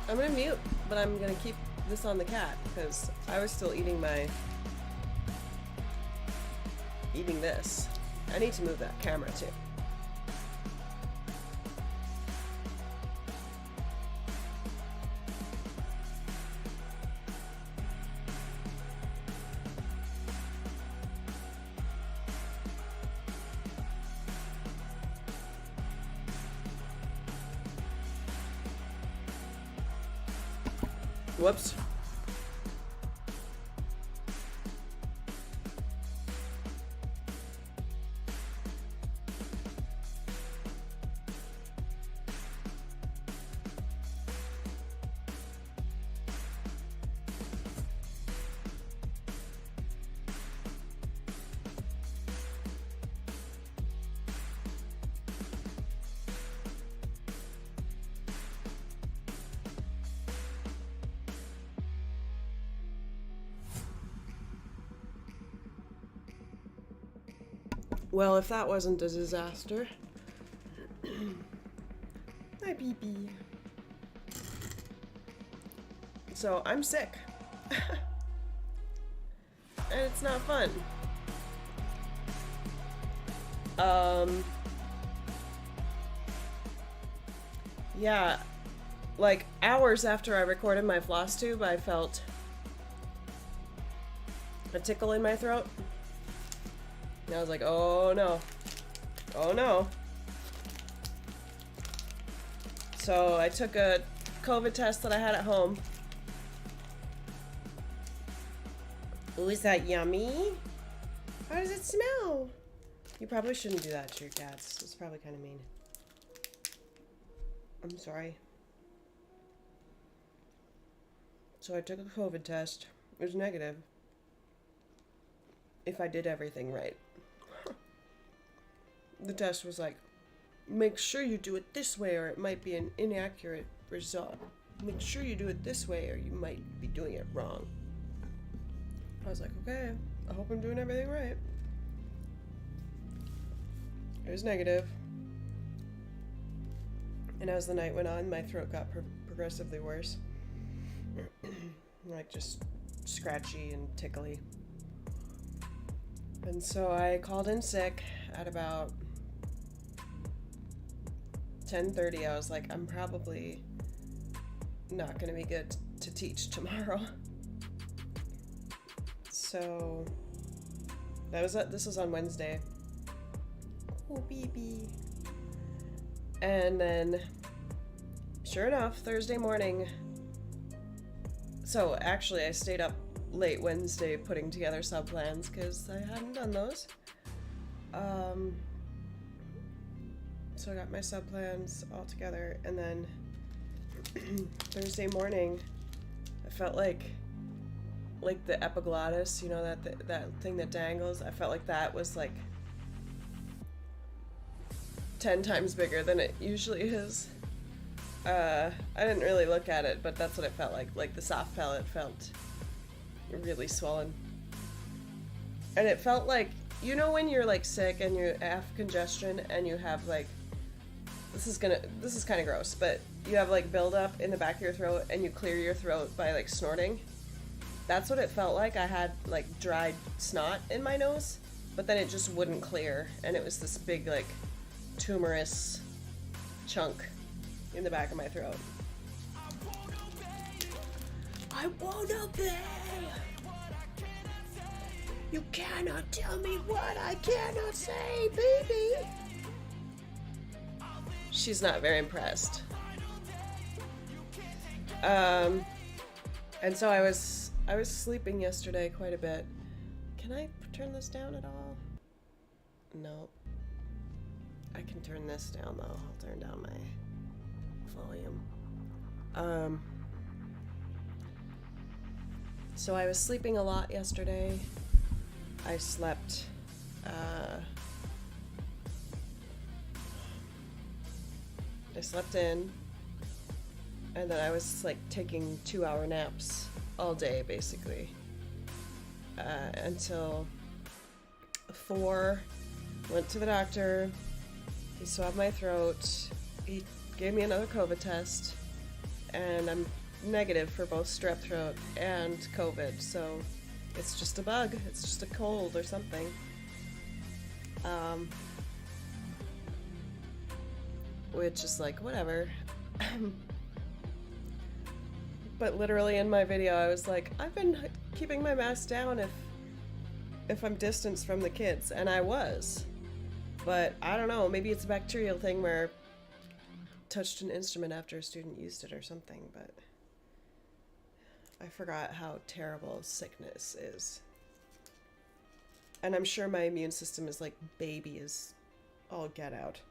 I'm gonna mute, but I'm gonna keep this on the cat because I was still eating this. I need to move that camera too. Whoops. Well, if that wasn't a disaster. My BB. So, I'm sick. And it's not fun. Yeah, like hours after I recorded my floss tube, I felt a tickle in my throat. And I was like, oh no. Oh no. So I took a COVID test that I had at home. Ooh, is that yummy? How does it smell? You probably shouldn't do that to your cats. It's probably kind of mean. I'm sorry. So I took a COVID test. It was negative. If I did everything right. The test was like, make sure you do it this way or it might be an inaccurate result. Make sure you do it this way or you might be doing it wrong. I was like, okay, I hope I'm doing everything right. It was negative. And as the night went on, my throat got progressively worse. Like just scratchy and tickly. And so I called in sick at about 10:30. I was like, I'm probably not gonna be good to teach tomorrow. So this was on Wednesday. Oh, BB. And then, sure enough, Thursday morning. So actually, I stayed up late Wednesday putting together sub plans because I hadn't done those. So I got my sub plans all together, and then Thursday morning, I felt like the epiglottis, you know, that thing that dangles. I felt like that was like 10 times bigger than it usually is. I didn't really look at it, but that's what it felt like. Like the soft palate felt really swollen. And it felt like, you know when you're like sick and you have congestion and you have like, this is kind of gross, but you have like buildup in the back of your throat and you clear your throat by like snorting. That's what it felt like. I had like dried snot in my nose, but then it just wouldn't clear. And it was this big like tumorous chunk in the back of my throat. I won't obey. You cannot tell me what I cannot say, baby. She's not very impressed. And so I was sleeping yesterday quite a bit. Can I turn this down at all? No. I can turn this down though. I'll turn down my volume. So I was sleeping a lot yesterday. I slept in, and then I was like taking 2-hour naps all day basically until 4. Went to the doctor. He swabbed my throat. He gave me another COVID test, and I'm negative for both strep throat and COVID, so it's just a bug. It's just a cold or something. Which is like, whatever. But literally in my video, I was like, I've been keeping my mask down if I'm distanced from the kids, and I was. But I don't know, maybe it's a bacterial thing where I touched an instrument after a student used it or something, but I forgot how terrible sickness is. And I'm sure my immune system is like baby is all get out.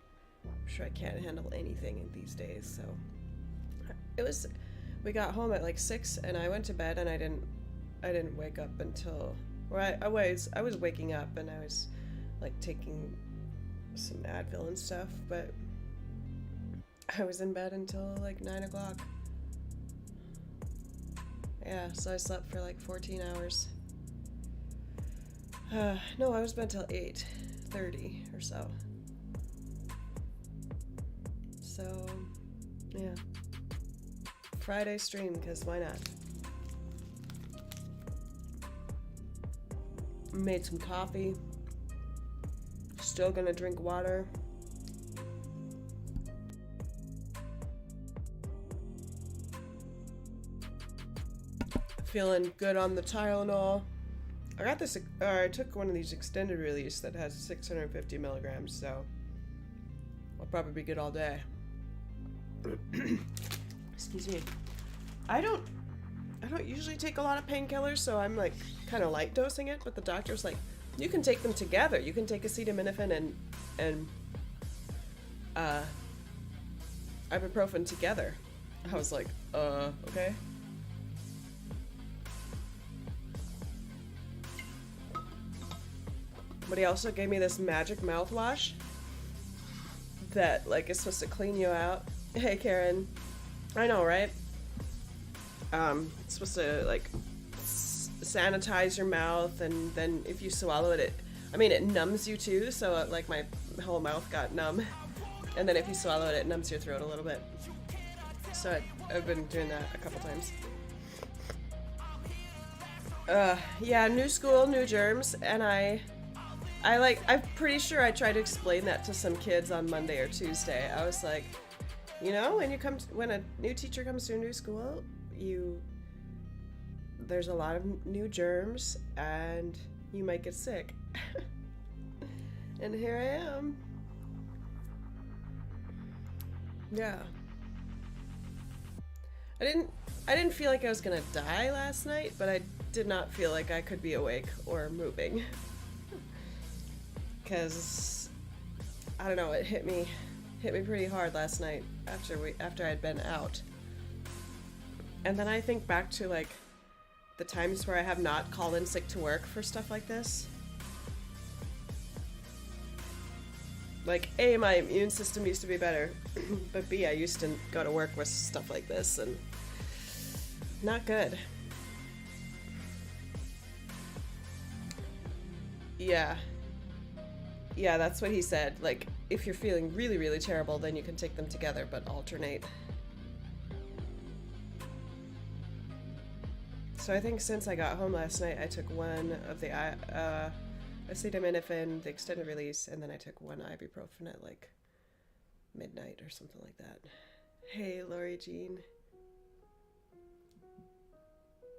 I'm sure I can't handle anything in these days, so we got home at like 6 and I went to bed and I didn't wake up until, or I was waking up and I was like taking some Advil and stuff, but I was in bed until like 9 o'clock. Yeah, so I slept for like 14 hours. No, I was bed till 8:30 or so. So, yeah. Friday stream, because why not? Made some coffee. Still gonna drink water. Feeling good on the Tylenol. I got this, I took one of these extended release that has 650 milligrams, so I'll probably be good all day. Excuse me. I don't usually take a lot of painkillers, so I'm like kind of light dosing it, but the doctor's like, you can take them together. You can take acetaminophen and ibuprofen together. I was like, okay. But he also gave me this magic mouthwash that like is supposed to clean you out. Hey Karen, I know, right? It's supposed to like sanitize your mouth, and then if you swallow it, it numbs you too. So like my whole mouth got numb, and then if you swallow it, it numbs your throat a little bit. So I've been doing that a couple times. Yeah, new school, new germs, and I'm pretty sure I tried to explain that to some kids on Monday or Tuesday. I was like, you know, when a new teacher comes to a new school, there's a lot of new germs and you might get sick. And here I am. Yeah. I didn't feel like I was gonna die last night, but I did not feel like I could be awake or moving. Because I don't know, it hit me pretty hard last night after I'd been out. And then I think back to like the times where I have not called in sick to work for stuff like this. Like A, my immune system used to be better, but B, I used to go to work with stuff like this and not good. Yeah, that's what he said. Like, if you're feeling really, really terrible, then you can take them together, but alternate. So I think since I got home last night, I took one of the acetaminophen, the extended release, and then I took one ibuprofen at like midnight or something like that. Hey, Lori Jean.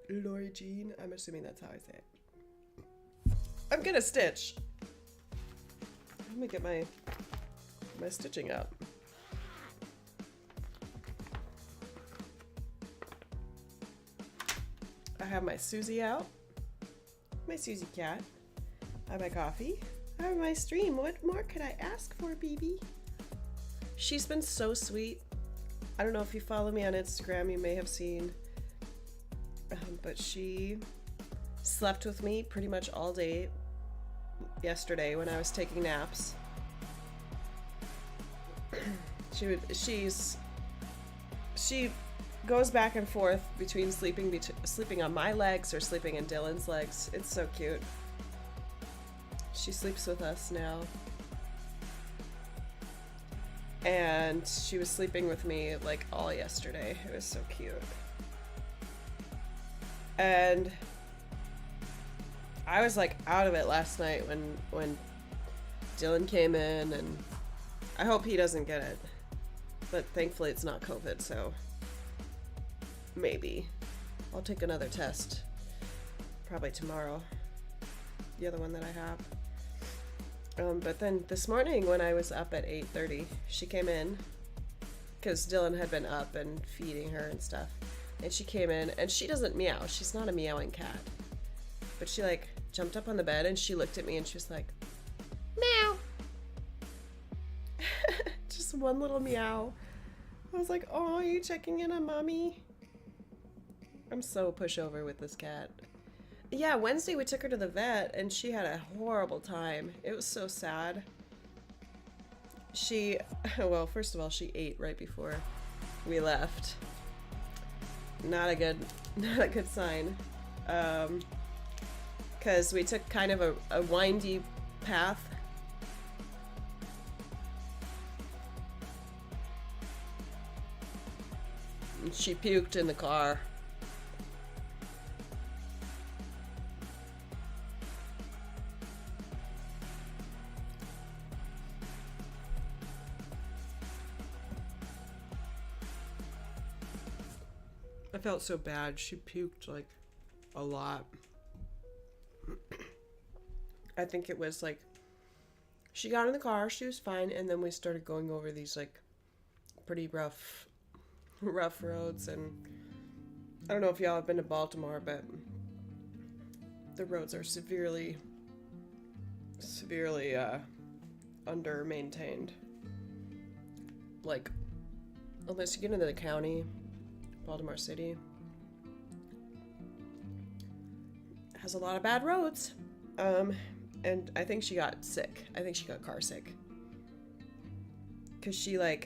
Lori Jean? I'm assuming that's how I say it. I'm gonna stitch. Let me get my stitching out. I have my Susie out. My Susie cat. I have my coffee. I have my stream. What more could I ask for, BB? She's been so sweet. I don't know if you follow me on Instagram, you may have seen. But she slept with me pretty much all day yesterday when I was taking naps. She goes back and forth between sleeping on my legs or sleeping in Dylan's legs. It's so cute. She sleeps with us now. And she was sleeping with me like all yesterday. It was so cute. And I was like out of it last night when Dylan came in, and I hope he doesn't get it. But thankfully it's not COVID, so maybe. I'll take another test. Probably tomorrow. The other one that I have. But then this morning when I was up at 8:30, she came in because Dylan had been up and feeding her and stuff. And she came in, and she doesn't meow. She's not a meowing cat. But she like jumped up on the bed and she looked at me and she was like, meow. Just one little meow. I was like, oh, are you checking in on mommy? I'm so pushover with this cat. Yeah, Wednesday we took her to the vet and she had a horrible time. It was so sad. She, well, first of all, she ate right before we left. Not a good sign. Because we took kind of a windy path. And she puked in the car. I felt so bad. She puked like a lot. I think it was like she got in the car, she was fine, and then we started going over these like pretty rough roads. And I don't know if y'all have been to Baltimore, but the roads are severely under maintained. Like, unless you get into the county, Baltimore City has a lot of bad roads. And I think she got sick. I think she got car sick. Cause she was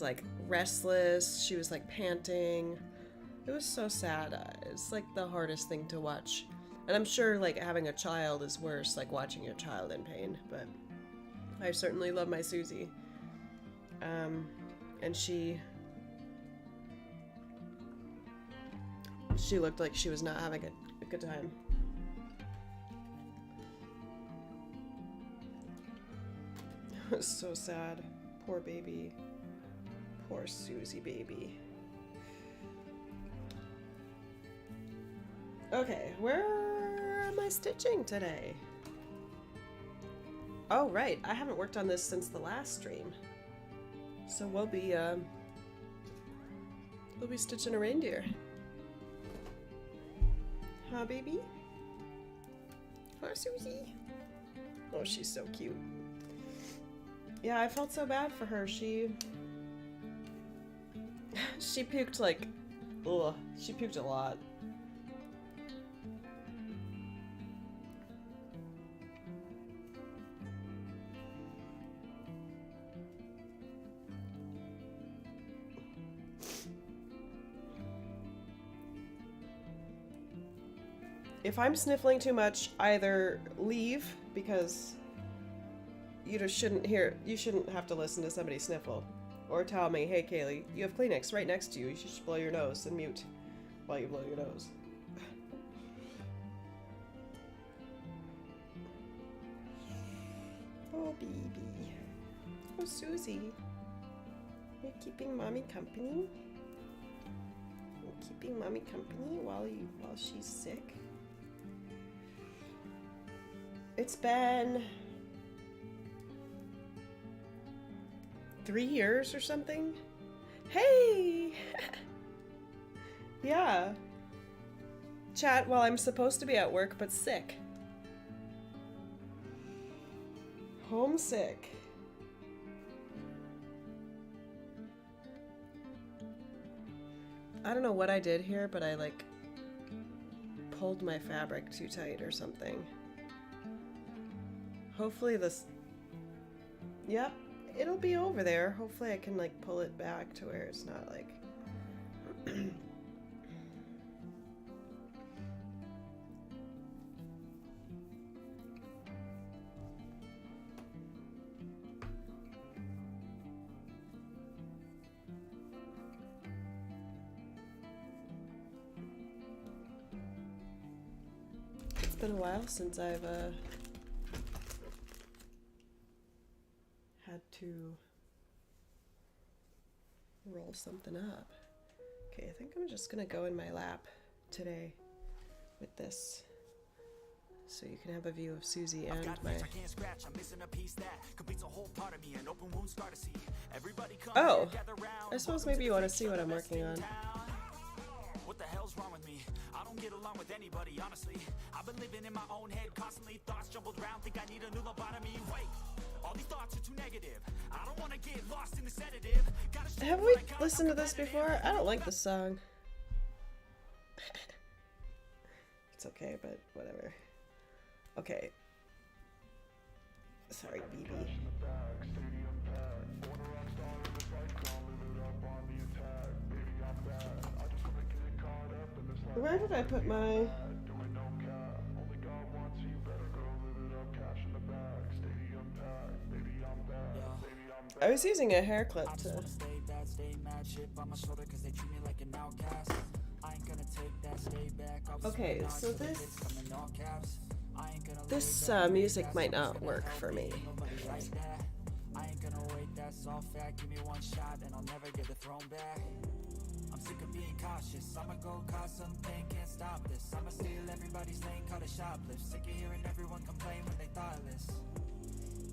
like restless. She was like panting. It was so sad. It's like the hardest thing to watch. And I'm sure like having a child is worse, like watching your child in pain, but I certainly love my Susie. And she looked like she was not having a good time. It was so sad. Poor baby. Poor Susie baby. Okay, where am I stitching today? Oh, right. I haven't worked on this since the last stream. So we'll be stitching a reindeer. Huh, baby? Huh, Susie? Oh, she's so cute. Yeah, I felt so bad for her. She puked like, ugh, she puked a lot. If I'm sniffling too much, either leave, because you shouldn't have to listen to somebody sniffle, or tell me, hey Kaylee, you have Kleenex right next to you, you should blow your nose and mute while you blow your nose. Oh baby. Oh Susie. You're keeping mommy company? You're keeping mommy company while she's sick? It's been 3 years or something. Hey! Yeah. Chat while I'm supposed to be at work but sick. Homesick. I don't know what I did here, but I like pulled my fabric too tight or something. Hopefully this... Yep, it'll be over there. Hopefully I can like pull it back to where it's not like... been a while since I've had to roll something up. Okay, I think I'm just gonna go in my lap today with this, so you can have a view of Susie and my. Oh, I suppose maybe you want to see what I'm working on. What the hell's wrong with me? I don't get along with anybody, honestly. I've been living in my own head constantly. Thoughts jumbled around, think I need a new lobotomy. Wait, all these thoughts are too negative. I don't want to get lost in the sedative. Have we listened to this before? I don't like this song. It's okay, but whatever. Okay. Sorry, BB. Where did I put my... I was using a hair clip to... Okay, so this music might not work for me. I ain't gonna wait, that's all fact. Give me one shot and I'll never get the throne back. I'm sick of being cautious. I'ma go cause some pain, can't stop this. I'ma steal everybody's lane, call it shoplift. Sick of hearing everyone complain when they thoughtless.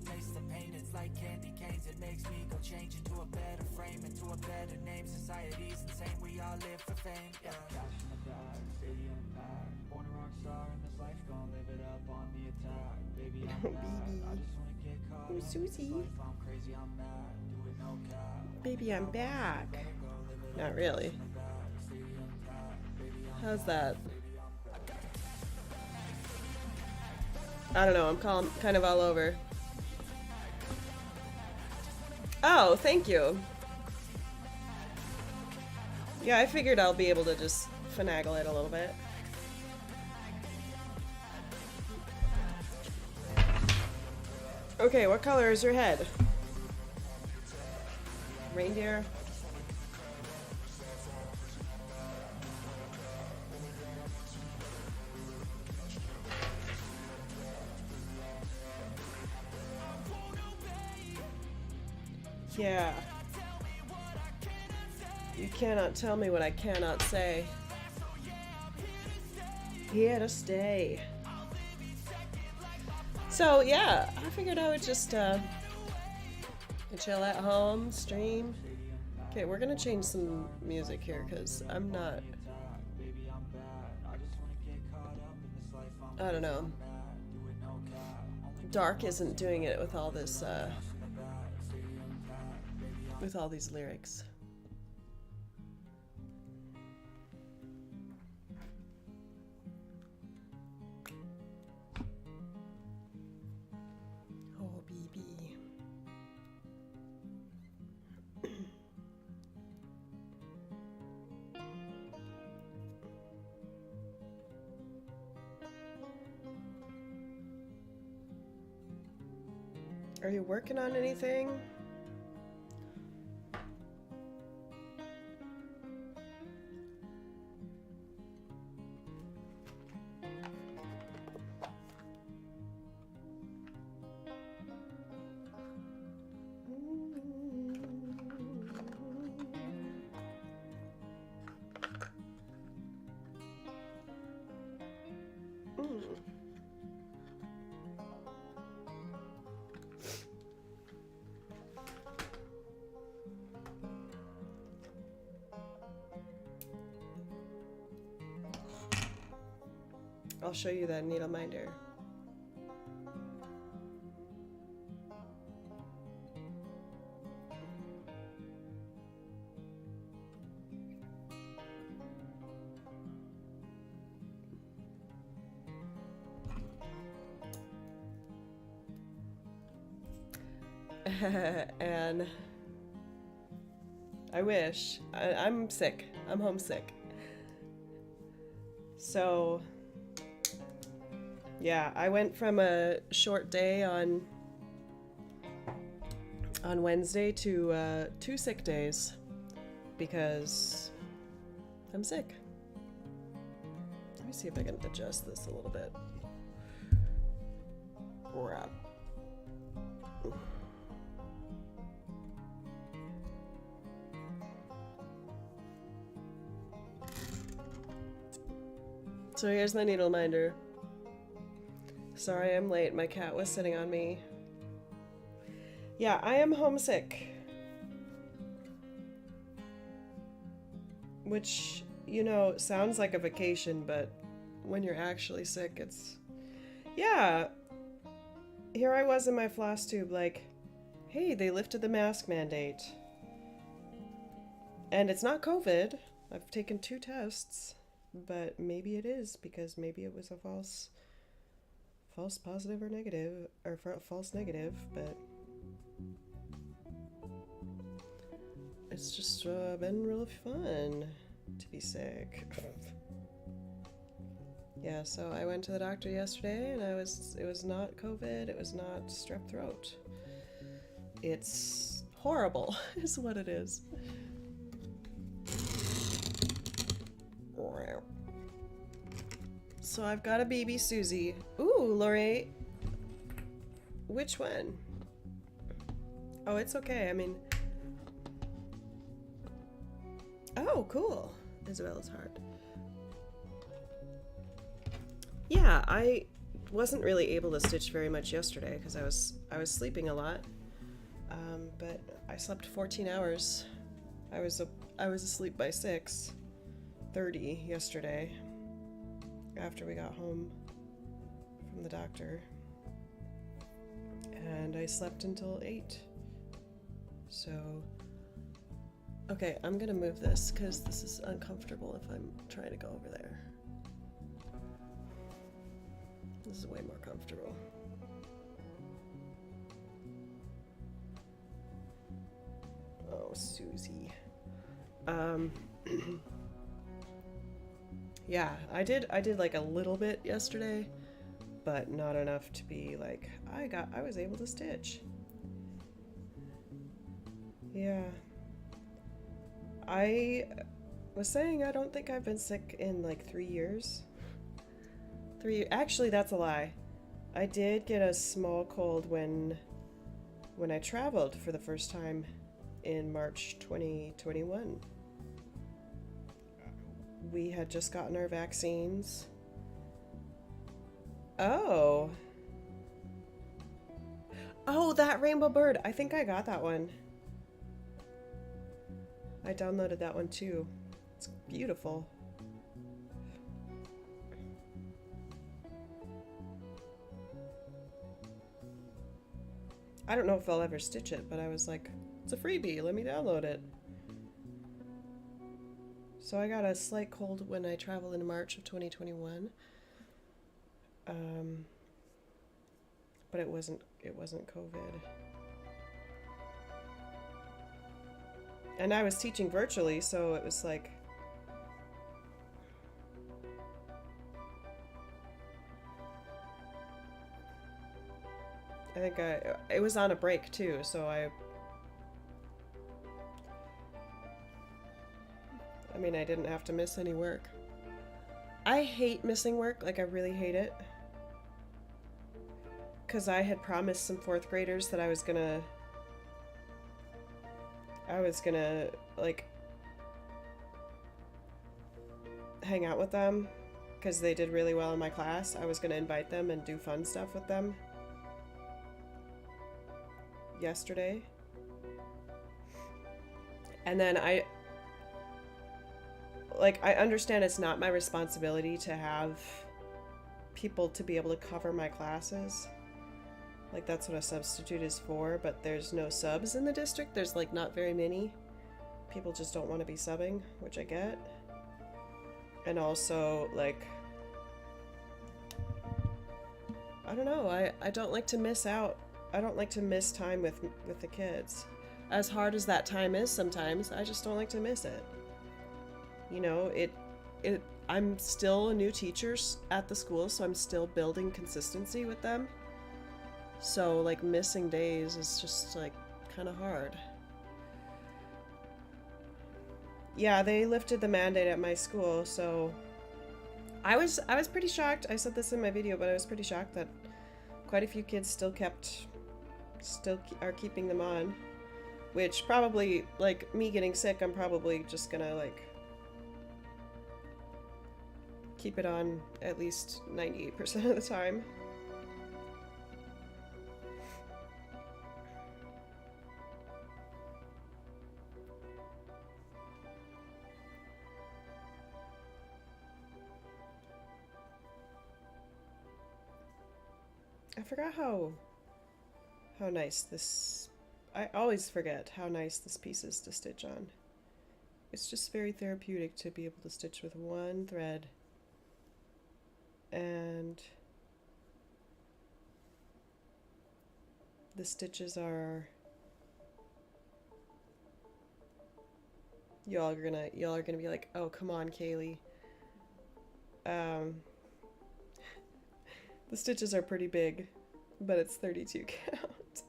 Taste the pain, it's like candy canes. It makes me go change into a better frame, into a better name. Society's insane, we all live for fame. Yeah. Cash in the bag, stadium packed. Born a rock star in this life, gonna live it up on the attack. Baby, I'm back. I just wanna get caught up. Susie. I'm crazy, I'm mad. Do it no cap. Baby, I'm back. Not really. How's that? I don't know, I'm kind of all over. Oh, thank you. Yeah, I figured I'll be able to just finagle it a little bit. Okay, what color is your head? Reindeer? Yeah. You cannot tell me what I cannot say. Here to stay. So yeah, I figured I would just chill at home, stream. Okay, we're gonna change some music here because I'm not. I don't know. Dark isn't doing it with all this. With all these lyrics. Oh, BB. Are you working on anything? I'll show you that needle minder. And I wish. I'm sick. I'm homesick. So yeah, I went from a short day on Wednesday to 2 sick days because I'm sick. Let me see if I can adjust this a little bit. Crap. So here's my needle minder. Sorry I'm late, my cat was sitting on me. Yeah, I am homesick. Which, you know, sounds like a vacation, but when you're actually sick, it's... Yeah! Here I was in my floss tube like, hey, they lifted the mask mandate. And it's not COVID. I've taken 2 tests. But maybe it is, because maybe it was a false positive or negative, or false negative, but it's just been really fun to be sick. Yeah, so I went to the doctor yesterday, and it was not COVID, it was not strep throat. It's horrible, is what it is. So I've got a baby Susie. Ooh, Lori. Which one? Oh, it's okay. I mean... Oh, cool. Isabella's heart. Yeah, I wasn't really able to stitch very much yesterday because I was sleeping a lot. But I slept 14 hours. I was asleep by 6:30 yesterday after we got home from the doctor. And I slept until 8. So, okay, I'm gonna move this because this is uncomfortable if I'm trying to go over there. This is way more comfortable. Oh, Susie. Yeah, I did like a little bit yesterday, but not enough to be like, I was able to stitch. Yeah. I was saying I don't think I've been sick in like 3 years. Actually, that's a lie. I did get a small cold when I traveled for the first time in March 2021. We had just gotten our vaccines. Oh. Oh, that rainbow bird. I think I got that one. I downloaded that one too. It's beautiful. I don't know if I'll ever stitch it, but I was like, it's a freebie, let me download it. So I got a slight cold when I traveled in March of 2021. But it wasn't COVID. And I was teaching virtually, so it was like, I think it was on a break too, so I mean, I didn't have to miss any work. I hate missing work, like I really hate it. Because I had promised some 4th graders that I was gonna like hang out with them because they did really well in my class. I was gonna invite them and do fun stuff with them yesterday. And then I understand it's not my responsibility to have people to be able to cover my classes. Like, that's what a substitute is for, but there's no subs in the district. There's, like, not very many. People just don't want to be subbing, which I get. And also, like, I don't know, I don't like to miss out. I don't like to miss time with the kids. As hard as that time is sometimes, I just don't like to miss it. You know, I'm still a new teacher at the school, so I'm still building consistency with them. So, like, missing days is just, like, kind of hard. Yeah, they lifted the mandate at my school, so I was pretty shocked. I said this in my video, but I was pretty shocked that quite a few kids are keeping them on, which probably, like me getting sick, I'm probably just gonna like keep it on at least 98% of the time. I forgot how nice this... I always forget how nice this piece is to stitch on. It's just very therapeutic to be able to stitch with one thread. And the stitches are... Y'all are gonna be like, oh, come on, Kaylee. The stitches are pretty big, but it's 32 count.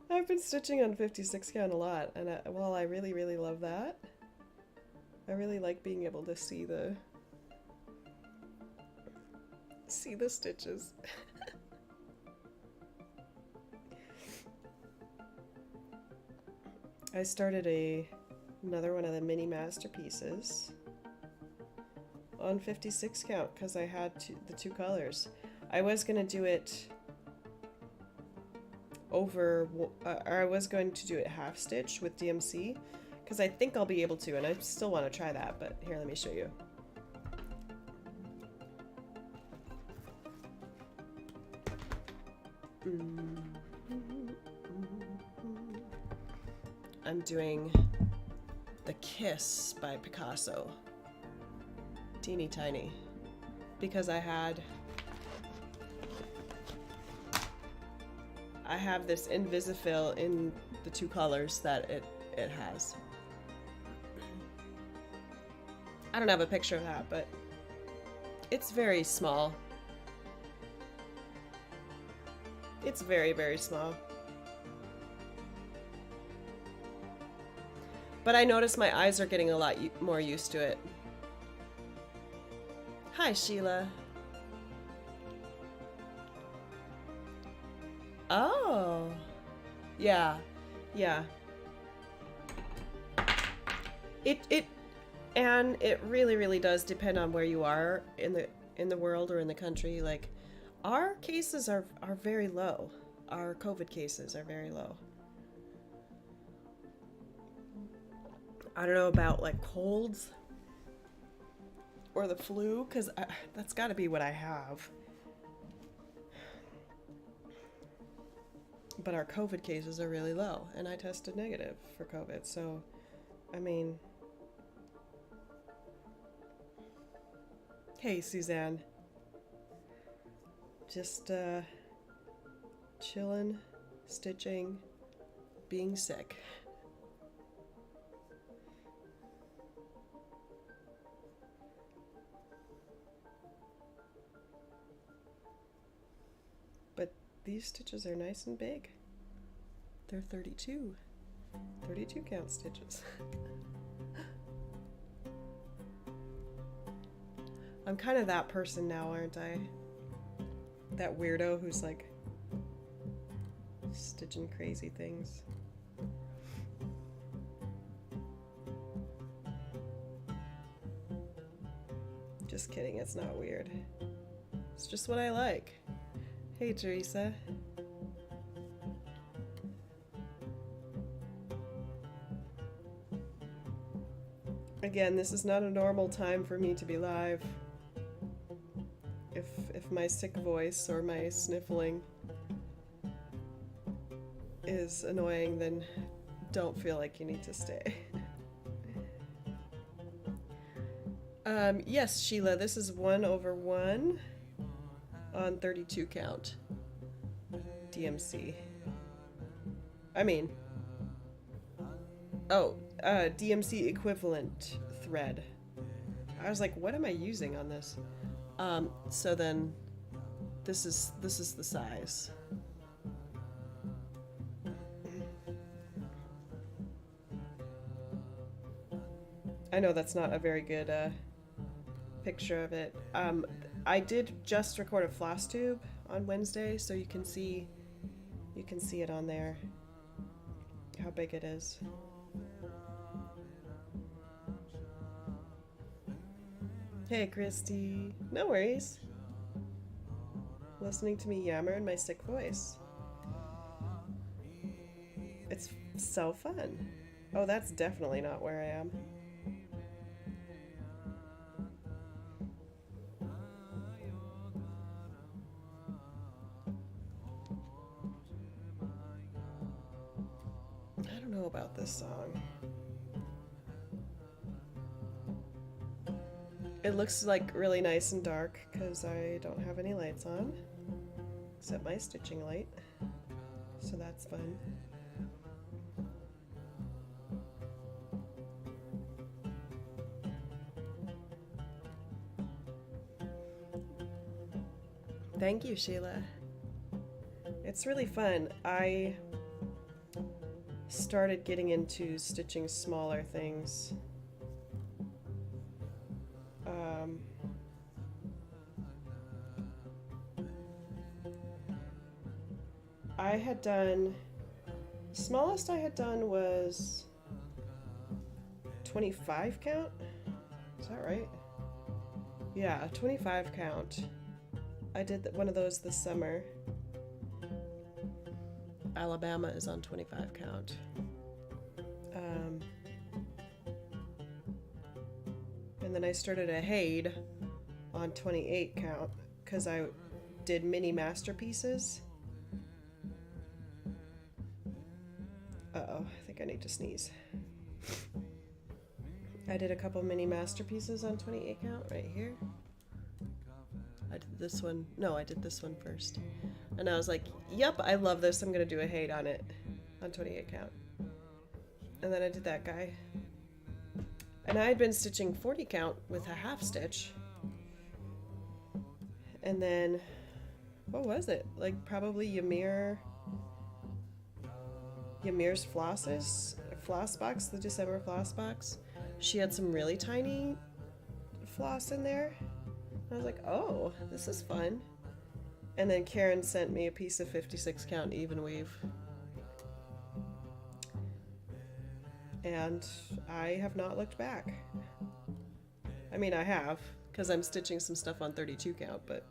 I've been stitching on 56 count a lot, and while I really, really love that, I really like being able to see the stitches. I started another one of the mini masterpieces on 56 count because I had the two colors. I was gonna do it over, or I was going to do it half stitch with DMC because I think I'll be able to, and I still want to try that, but here, let me show you. I'm doing The Kiss by Picasso. Teeny tiny. Because I have this Invisifill in the two colors that it has. I don't have a picture of that, but it's very small. It's very, very small. But I notice my eyes are getting a lot more used to it. Hi, Sheila. Oh. Yeah. Yeah. And it really, really does depend on where you are in the world or in the country. Like, our cases are very low. Our COVID cases are very low. I don't know about like colds or the flu, because that's got to be what I have. But our COVID cases are really low, and I tested negative for COVID, so, I mean... Hey, Suzanne. Just, chilling, stitching, being sick. But these stitches are nice and big. They're 32 count stitches. I'm kind of that person now, aren't I? That weirdo who's like stitching crazy things. Just kidding, it's not weird. It's just what I like. Hey, Teresa. Again, this is not a normal time for me to be live. If my sick voice or my sniffling is annoying, then don't feel like you need to stay. Yes, Sheila, this is 1/1 on 32 count DMC. I mean, DMC equivalent thread. I was like, what am I using on this? So then this is the size. I know that's not a very good picture of it. I did just record a floss tube on Wednesday, so you can see it on there, how big it is. Hey, Christy. No worries. Listening to me yammer in my sick voice. It's so fun. Oh, that's definitely not where I am. I don't know about this song. It looks like really nice and dark because I don't have any lights on, except my stitching light, so that's fun. Thank you, Sheila. It's really fun. I started getting into stitching smaller things. I had done, smallest I had done was 25 count. Is that right? Yeah, a 25 count. I did one of those this summer. Alabama is on 25 count. And then I started a Haid on 28 count because I did mini masterpieces. Uh-oh, I think I need to sneeze. I did a couple mini masterpieces on 28 count right here. I did this one. No, I did this one first. And I was like, yep, I love this. I'm going to do a Haid on it on 28 count. And then I did that guy. And I had been stitching 40 count with a half stitch. And then, what was it? Like probably Ymir's floss box, the December floss box. She had some really tiny floss in there. I was like, oh, this is fun. And then Karen sent me a piece of 56 count even weave. And I have not looked back. I mean, I have, because I'm stitching some stuff on 32 count, but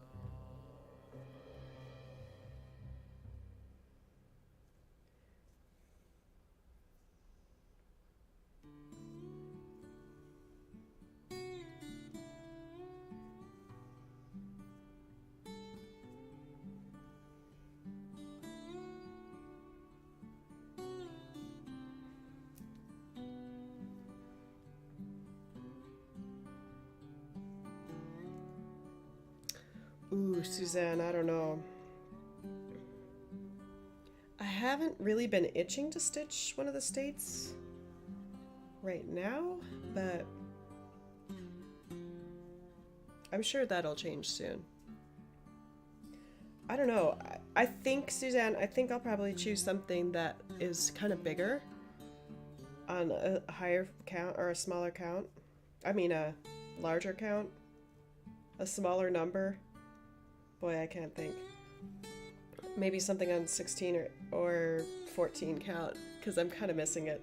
ooh, Suzanne, I don't know. I haven't really been itching to stitch one of the states right now, but I'm sure that'll change soon. I don't know. I think, Suzanne, I think I'll probably choose something that is kind of bigger on a higher count or a smaller count. I mean, a larger count, a smaller number. Boy, I can't think. Maybe something on 16 or 14 count, because I'm kind of missing it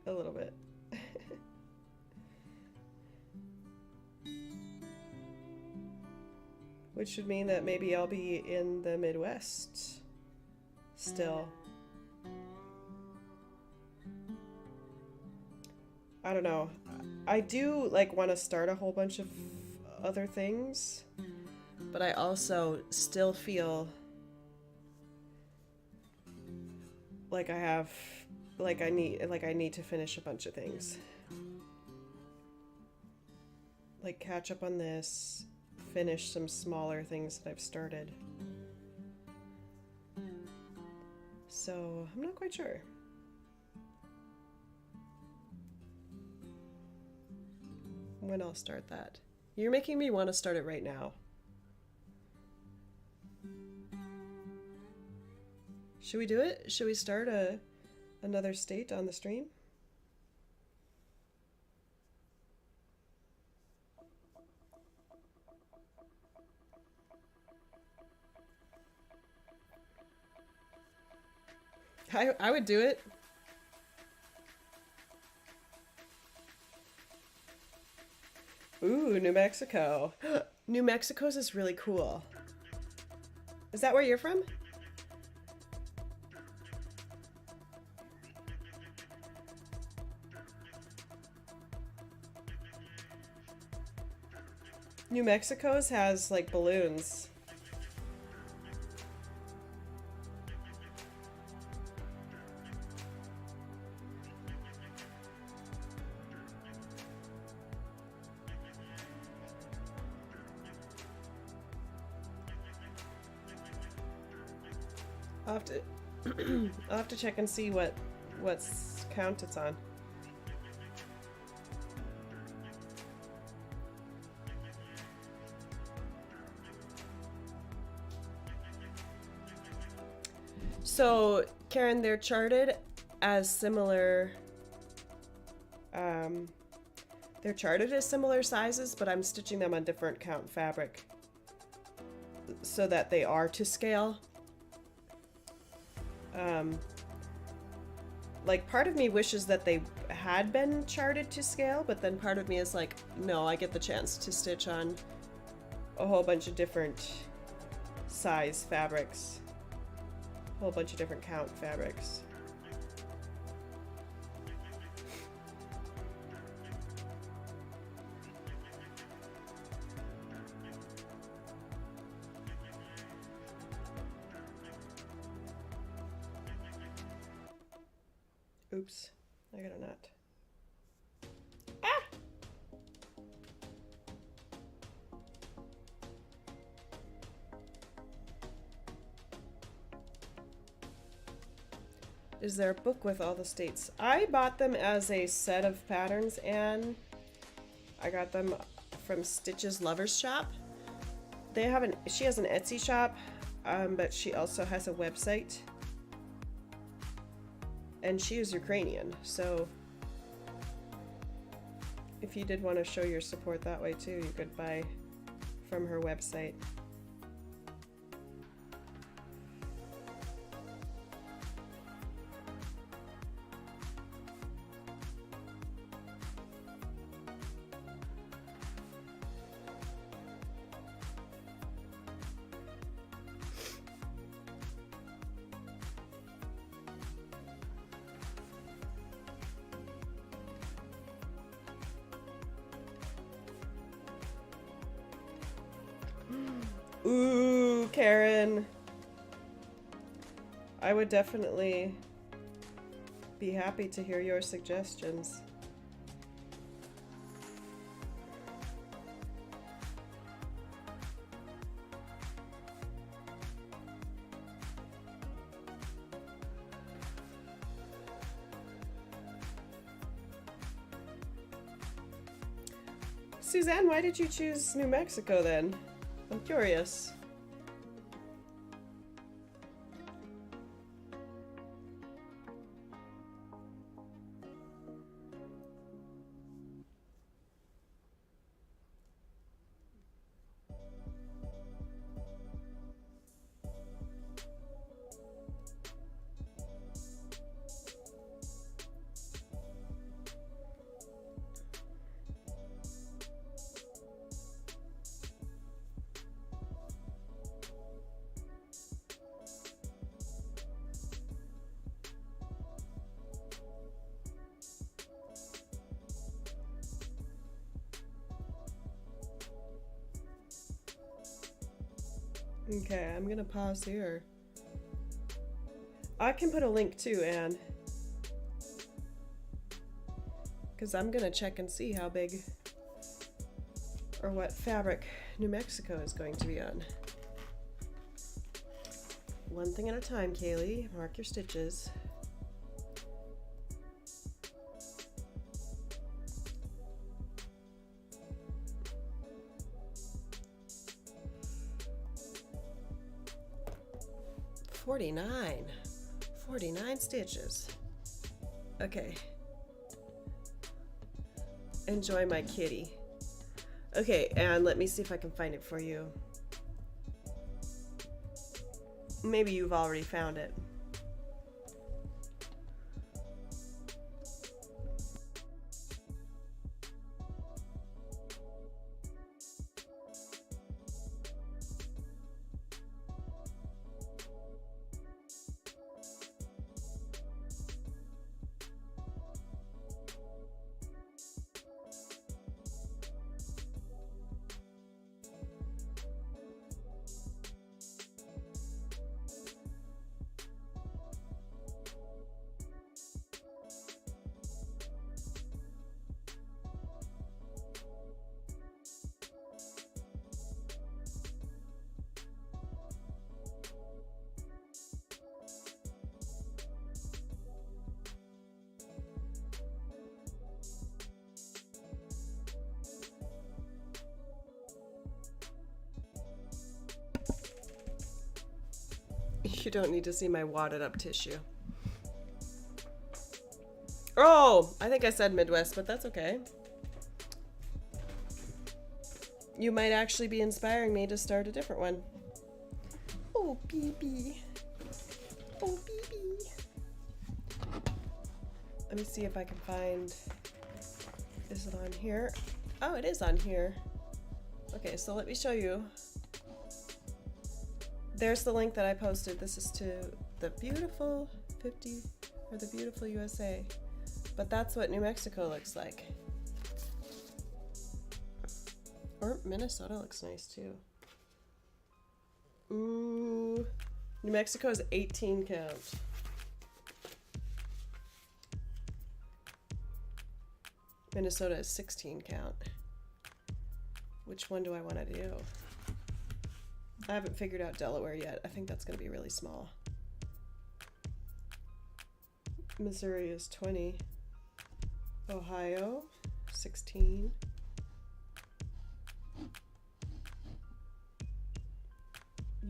a little bit. Which would mean that maybe I'll be in the Midwest still. I don't know. I do like want to start a whole bunch of other things, but I also still feel like I need to finish a bunch of things. Like catch up on this, finish some smaller things that I've started. So, I'm not quite sure. When I'll start that. You're making me want to start it right now. Should we do it? Should we start another state on the stream? I would do it. Ooh, New Mexico. New Mexico's is really cool. Is that where you're from? New Mexico's has like balloons. I'll have to I'll have to check and see what's count it's on. So, Karen, they're charted as similar they're charted as similar sizes, but I'm stitching them on different count fabric so that they are to scale. Like, part of me wishes that they had been charted to scale, but then part of me is like, no, I get the chance to stitch on a whole bunch of different size fabrics. A whole bunch of different count fabrics. Oops, I got a knot. Ah! Is there a book with all the states? I bought them as a set of patterns, and I got them from Stitch's Lover's Shop. She has an Etsy shop, but she also has a website. And she is Ukrainian, so if you did want to show your support that way too, you could buy from her website. Ooh, Karen. I would definitely be happy to hear your suggestions. Suzanne, why did you choose New Mexico then? I'm curious. Okay, I'm gonna pause here. I can put a link too, Anne. Because I'm gonna check and see how big or what fabric New Mexico is going to be on. One thing at a time, Kaylee. Mark your stitches. Forty-nine stitches. Okay. Enjoy my kitty. Okay, and let me see if I can find it for you. Maybe you've already found it. You don't need to see my wadded up tissue. Oh, I think I said Midwest, but that's okay. You might actually be inspiring me to start a different one. Oh, BB. Oh, BB. Let me see if I can find... Is it on here? Oh, it is on here. Okay, so let me show you. There's the link that I posted. This is to the beautiful 50, or the beautiful USA. But that's what New Mexico looks like. Or Minnesota looks nice too. Ooh. New Mexico is 18 count. Minnesota is 16 count. Which one do I want to do? I haven't figured out Delaware yet. I think that's going to be really small. Missouri is 20. Ohio, 16.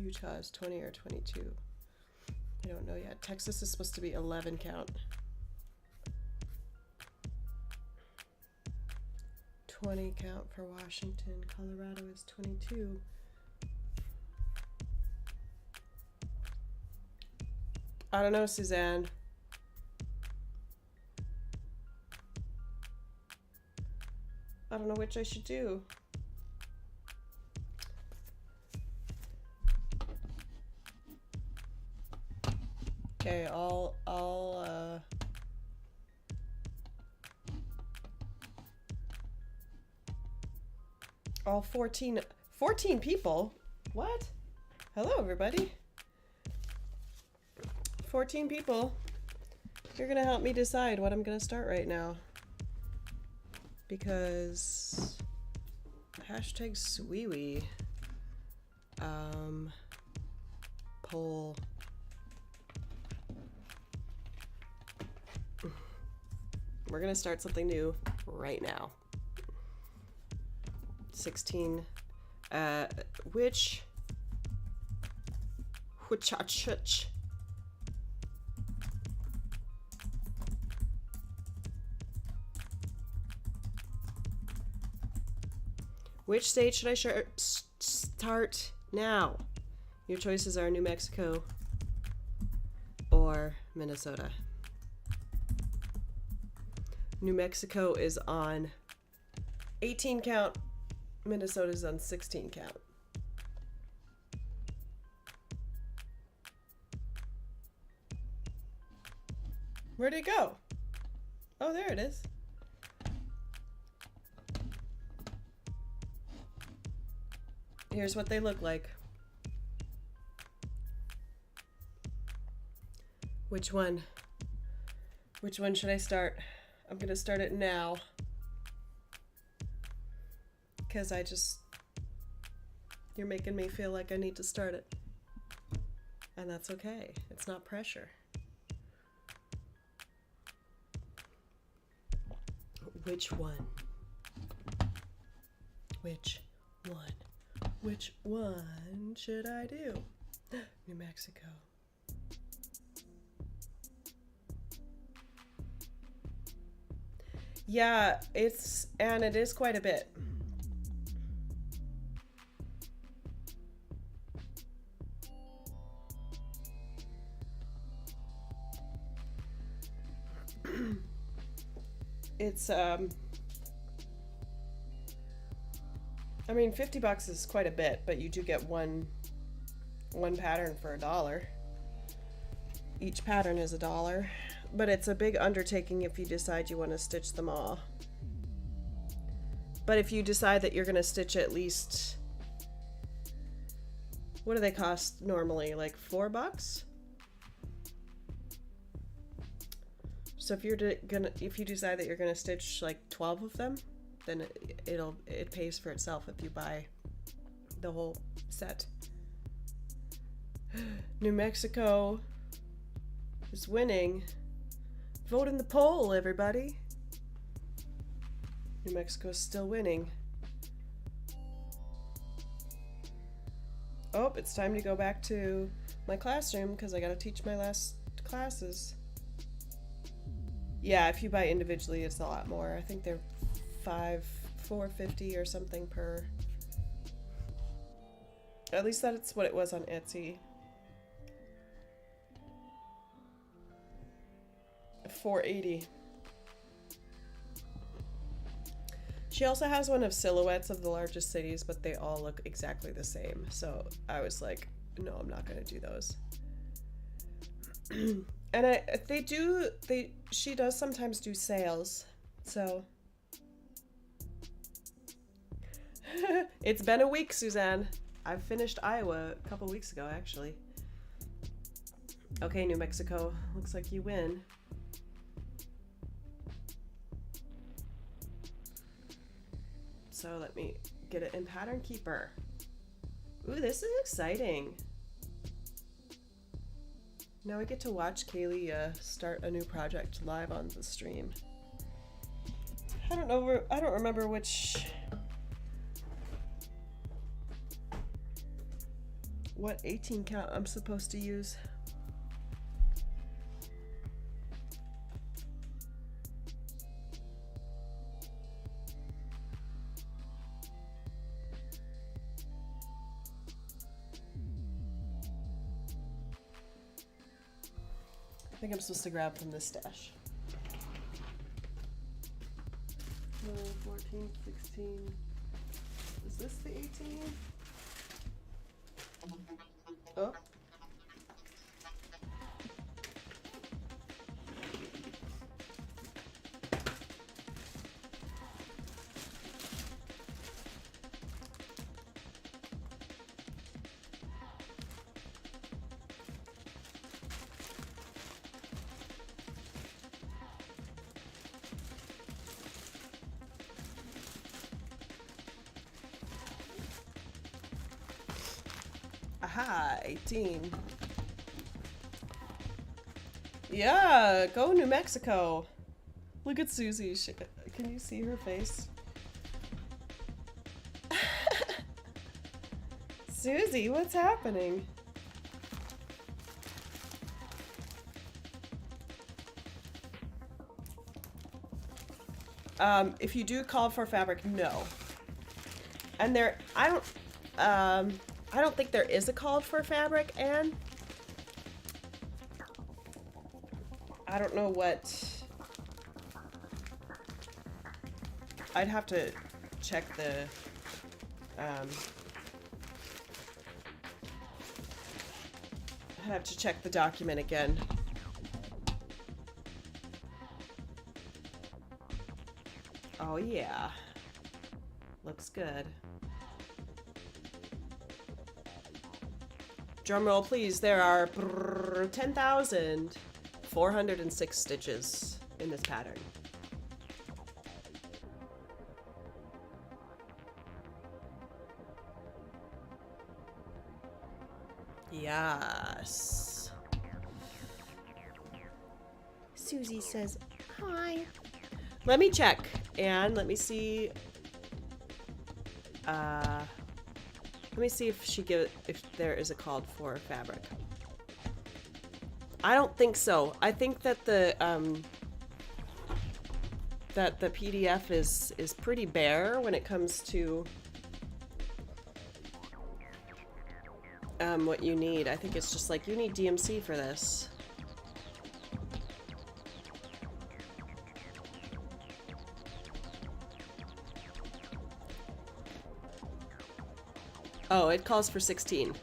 Utah is 20 or 22. I don't know yet. Texas is supposed to be 11 count. 20 count for Washington. Colorado is 22. I don't know, Suzanne. I don't know which I should do. Okay, all 14 people? What? Hello, everybody. 14 people. You're gonna help me decide what I'm gonna start right now. Because hashtag Sweewee poll. We're gonna start something new right now. 16 which state should I start now? Your choices are New Mexico or Minnesota. New Mexico is on 18 count. Minnesota's on 16 count. Where'd it go? Oh, there it is. Here's what they look like. Which one? Which one should I start? I'm gonna start it now. Because you're making me feel like I need to start it. And that's okay. It's not pressure. Which one? Which one? Which one should I do? New Mexico. Yeah, it is quite a bit. It's I mean, $50 is quite a bit, but you do get one pattern for $1. Each pattern is $1, but it's a big undertaking if you decide you want to stitch them all. But if you decide that you're going to stitch at least, what do they cost normally? Like $4? So if you decide that you're gonna stitch like 12 of them, then it pays for itself if you buy the whole set. New Mexico is winning. Vote in the poll, everybody. New Mexico is still winning. Oh, it's time to go back to my classroom because I gotta teach my last classes. Yeah, if you buy individually, it's a lot more. I think they're $4.50 or something per. At least that's what it was on Etsy. $4.80. She also has one of silhouettes of the largest cities, but they all look exactly the same. So I was like, no, I'm not gonna do those. And she does sometimes do sales. So it's been a week, Suzanne. I finished Iowa a couple weeks ago, actually. Okay, New Mexico, looks like you win. So let me get it in Pattern Keeper. Ooh, this is exciting. Now we get to watch Kaylee start a new project live on the stream. I don't remember what 18 count I'm supposed to use. I think I'm supposed to grab from this stash. 14, 16. Is this the 18? Oh. Aha, 18. Yeah, go New Mexico. Look at Susie. Can you see her face? Susie, what's happening? If you do call for fabric, no. And I don't think there is a call for fabric, and I don't know what. I'd have to check the I'd have to check the document again. Oh yeah. Looks good. Drum roll, please. There are 10,406 stitches in this pattern. Yes. Susie says hi. Let me check and let me see. Let me see if there is a called for fabric. I don't think so. I think that the PDF is pretty bare when it comes to what you need. I think it's just like you need DMC for this. Oh, it calls for 16.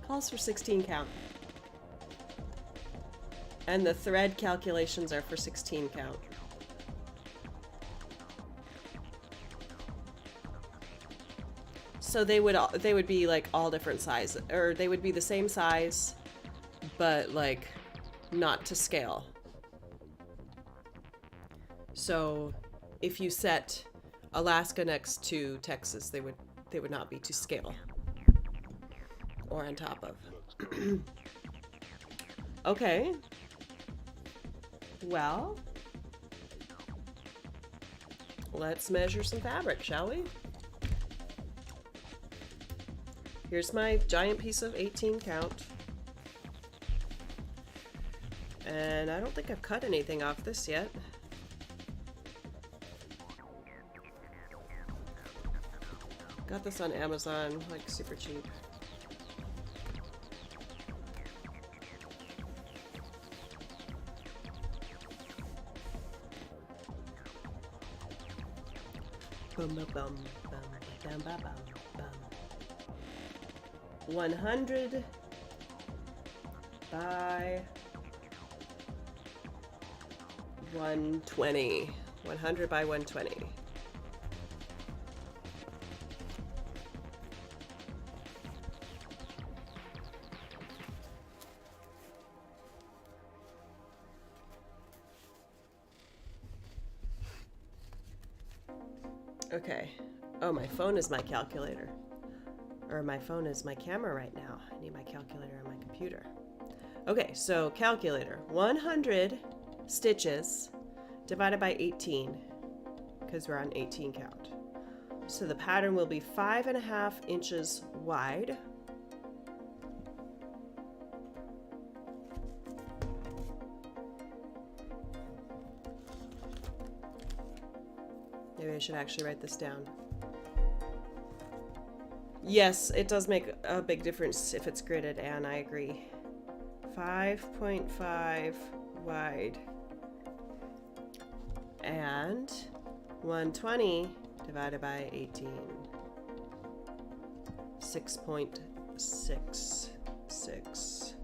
Calls for 16 count. And the thread calculations are for 16 count. So they would be like all different sizes, or they would be the same size, but like not to scale. So if you set Alaska next to Texas, they would not be to scale or on top of. Okay. Well, let's measure some fabric, shall we? Here's my giant piece of 18 count. And I don't think I've cut anything off this yet. Got this on Amazon, like super cheap. Bum, bum, bum, bum, bum, bum, bum, bum. 100 by 120. 100 by 120. Okay. Oh, my phone is my calculator. Or my phone is my camera right now. I need my calculator on my computer. Okay, so calculator. 100 stitches divided by 18, because we're on 18 count. So the pattern will be 5.5 inches wide. Maybe I should actually write this down. Yes, it does make a big difference if it's gridded, and I agree. 5.5 wide. And 120 divided by 18. 6.66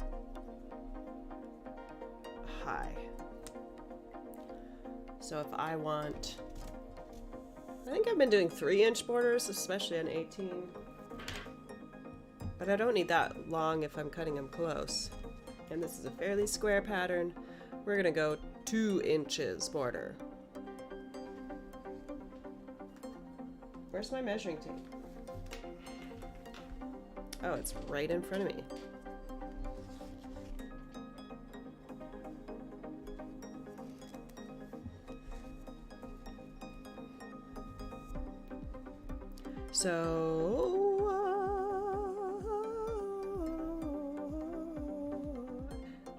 high. So if I want, I think I've been doing 3-inch borders, especially on 18. But I don't need that long if I'm cutting them close. And this is a fairly square pattern. We're gonna go 2 inches border. Where's my measuring tape? Oh, it's right in front of me. So,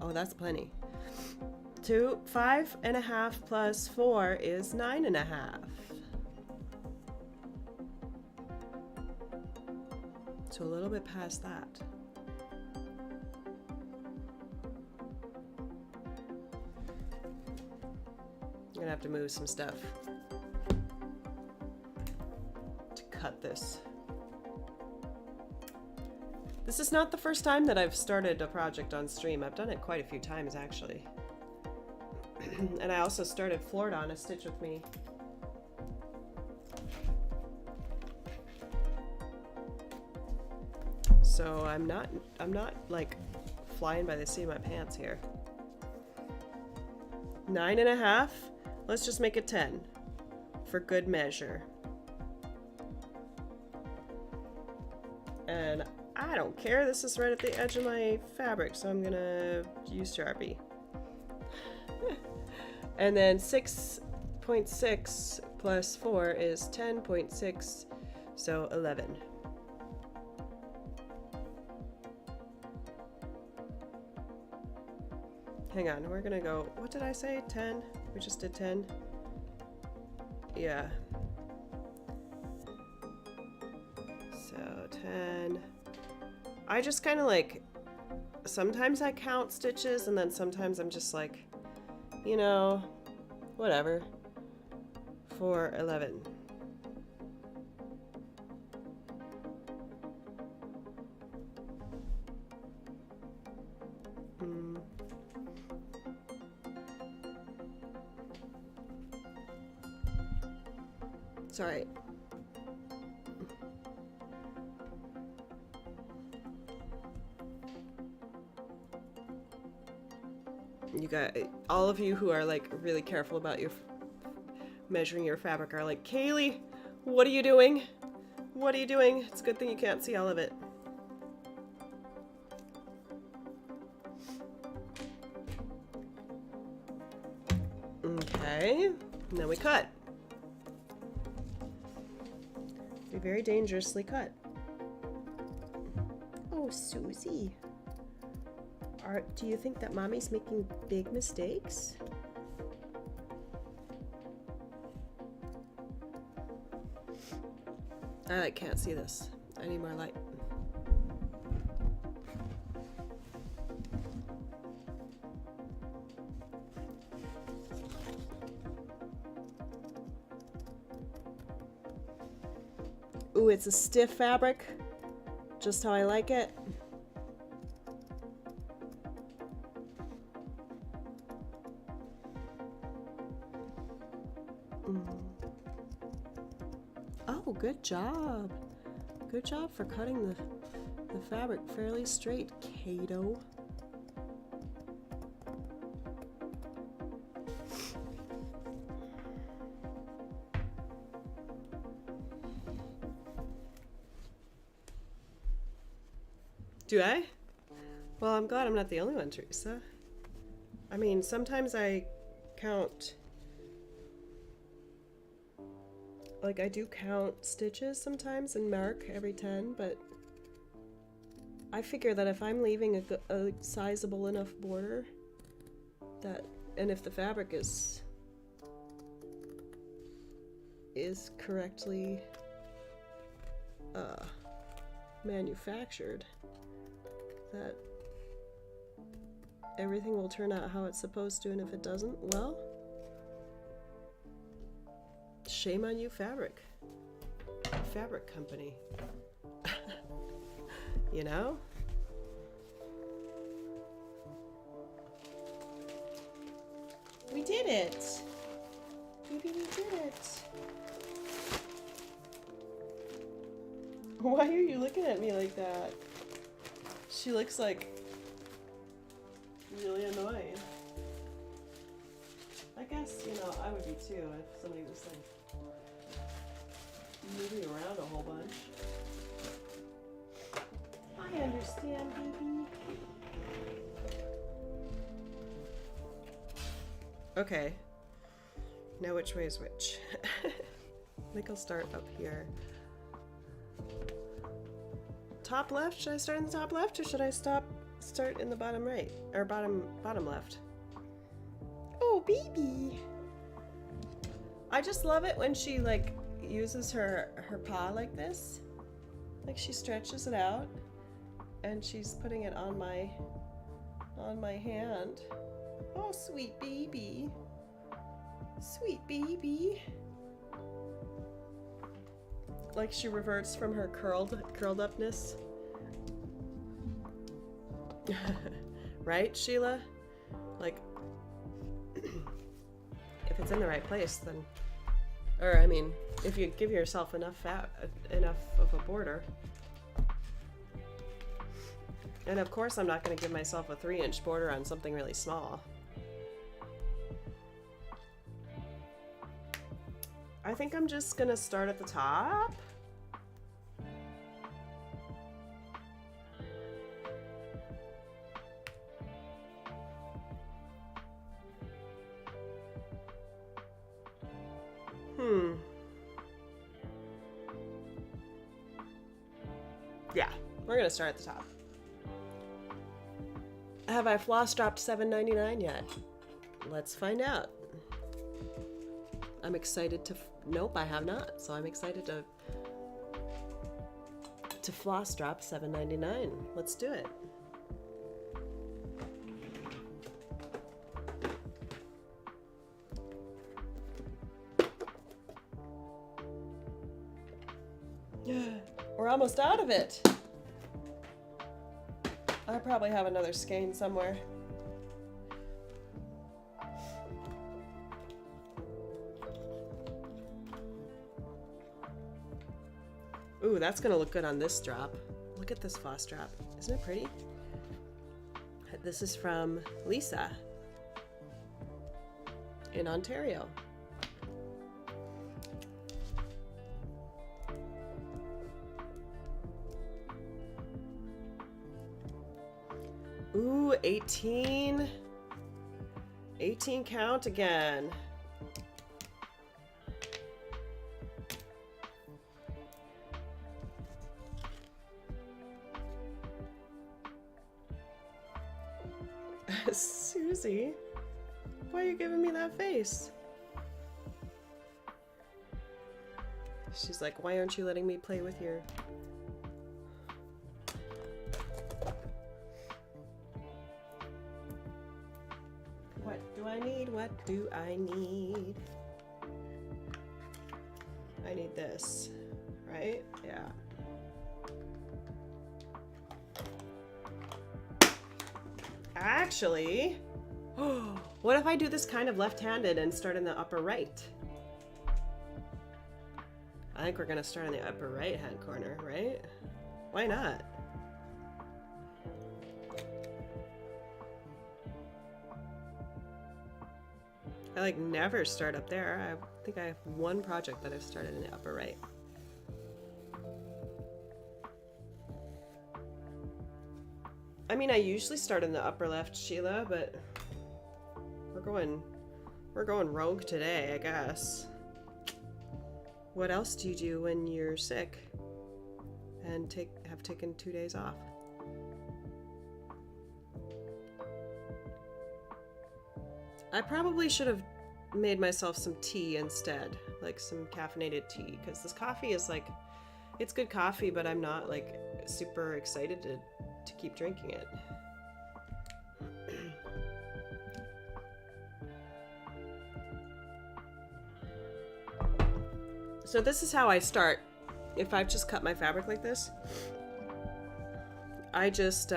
oh, that's plenty. 5.5 plus 4 is 9.5. So a little bit past that. I'm gonna have to move some stuff to cut this. This is not the first time that I've started a project on stream. I've done it quite a few times actually. And I also started Floored on a Stitch with Me. So I'm not like flying by the seat of my pants here. 9.5. Let's just make it 10 for good measure. And I don't care. This is right at the edge of my fabric, so I'm gonna use Sharpie. And then 6.6 plus 4 is 10.6, so 11. Hang on, we're gonna go, what did I say, 10? We just did 10? Yeah. So 10. I just kind of like, sometimes I count stitches and then sometimes I'm just like, you know, whatever. For 11. Sorry. You got all of you who are like really careful about your measuring your fabric are like, Kaylee, what are you doing? What are you doing? It's a good thing you can't see all of it. Okay, and then we cut. We very dangerously cut. Susie. Do you think that mommy's making big mistakes? I can't see this. I need more light. Ooh, it's a stiff fabric. Just how I like it. Oh, good job. Good job for cutting the fabric fairly straight, Kato. Do I? Well, I'm glad I'm not the only one, Teresa. I mean, sometimes I count... Like, I do count stitches sometimes and mark every 10, but I figure that if I'm leaving a sizable enough border, that, and if the fabric is correctly manufactured, that everything will turn out how it's supposed to, and if it doesn't, well, shame on you, fabric company. You know? We did it! Baby, we did it! Why are you looking at me like that? She looks like really annoyed. I guess, you know, I would be too if somebody was like moving around a whole bunch. I understand, baby. Okay. Now which way is which? I think I'll start up here. Top left? Should I start in the top left or should I start in the bottom right? Or bottom left? Oh, baby! I just love it when she like uses her paw like this. Like she stretches it out and she's putting it on my hand. Oh, sweet baby. Sweet baby. Like she reverts from her curled upness. Right, Sheila? Like if it's in the right place, then, or I mean, if you give yourself enough of a border. And of course I'm not going to give myself a 3-inch border on something really small. I think I'm just going to start at the top. Yeah, we're going to start at the top. Have I floss dropped $7.99 yet? Let's find out. I'm excited to... Nope, I have not. So I'm excited to floss drop $7.99. Let's do it. We're almost out of it. I probably have another skein somewhere. Ooh, that's gonna look good on this drop. Look at this floss drop. Isn't it pretty? This is from Lisa in Ontario. Ooh, 18. 18 count again. Susie, why are you giving me that face? She's like, why aren't you letting me play with your... What do I need? What do I need? I need this, right? Yeah. Actually, what if I do this kind of left-handed and start in the upper right? I think we're gonna start in the upper right-hand corner, right? Why not? I like never start up there. I think I have one project that I've started in the upper right. I mean, I usually start in the upper left, Sheila, but we're going rogue today, I guess. What else do you do when you're sick and have taken 2 days off? I probably should have made myself some tea instead, like some caffeinated tea, because this coffee is like, it's good coffee, but I'm not like super excited to keep drinking it. So this is how I start. If I've just cut my fabric like this, I just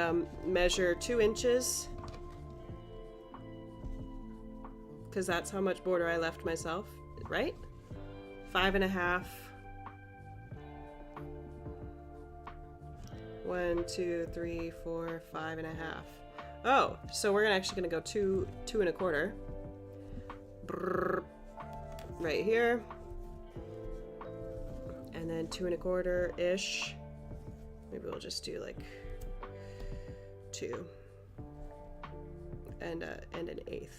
measure 2 inches, because that's how much border I left myself, right? 5.5. 1, 2, 3, 4, 5.5. Oh, so we're actually gonna go 2 1/4. Right here. And then 2 1/4-ish. Maybe we'll just do like 2 and an 1/8.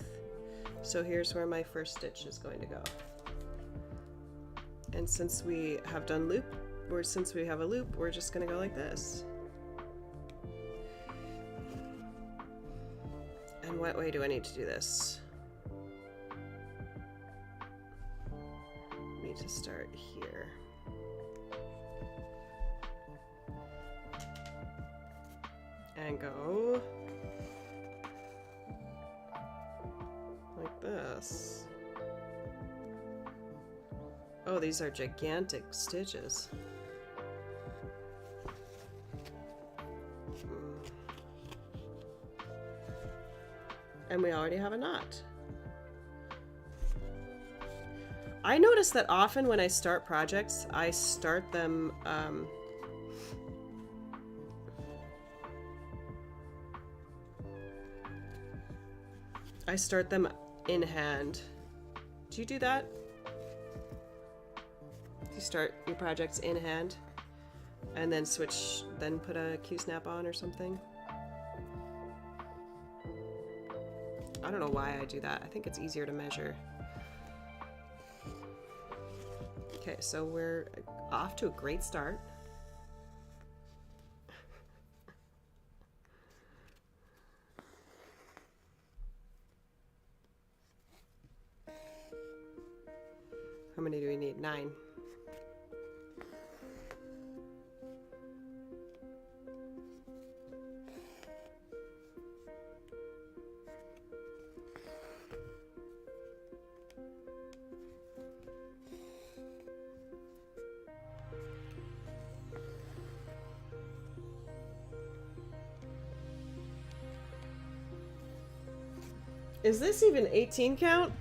So here's where my first stitch is going to go. And since we have done loop, or since we have a loop, we're just gonna go like this. And what way do I need to do this? I need to start here. And go like this. Oh, these are gigantic stitches. And we already have a knot. I notice that often when I start projects, I start them in hand. Do you do that? Do you start your projects in hand and then switch, then put a Q-snap on or something? I don't know why I do that. I think it's easier to measure. Okay, so we're off to a great start. How many do we need? 9. Is this even 18 count?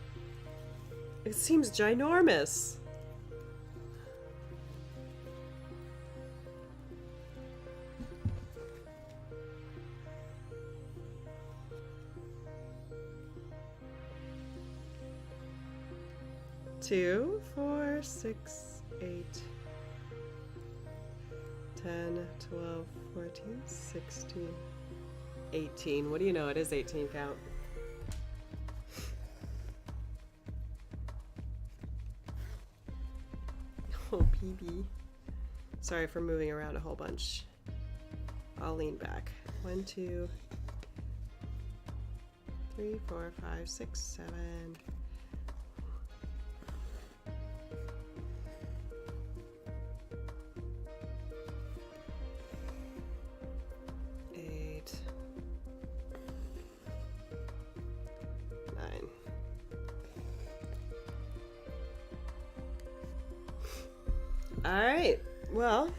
It seems ginormous. Two, 4, 6, 8, 10, 12, 14, 16, 18. What do you know? It is 18 count. Oh, PB. Sorry for moving around a whole bunch. I'll lean back. 1, 2, 3, 4, 5, 6, 7. 8, 9. All right, well,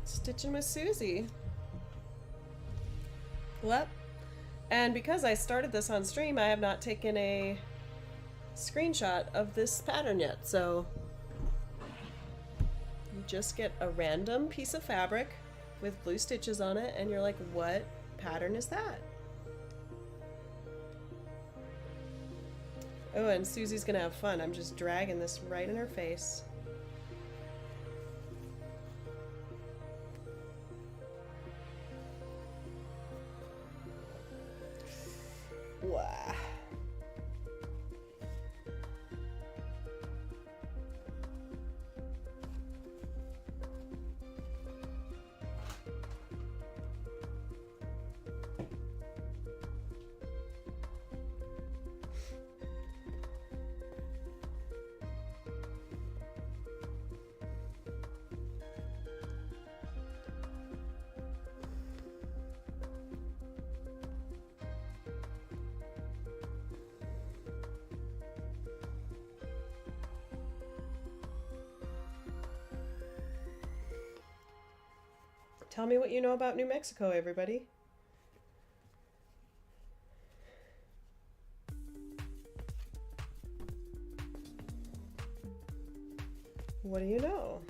stitching with Susie. Well, and because I started this on stream, I have not taken a screenshot of this pattern yet, so you just get a random piece of fabric with blue stitches on it, and you're like, what pattern is that? Oh, and Susie's gonna have fun. I'm just dragging this right in her face. Wow. Tell me what you know about New Mexico, everybody. What do you know?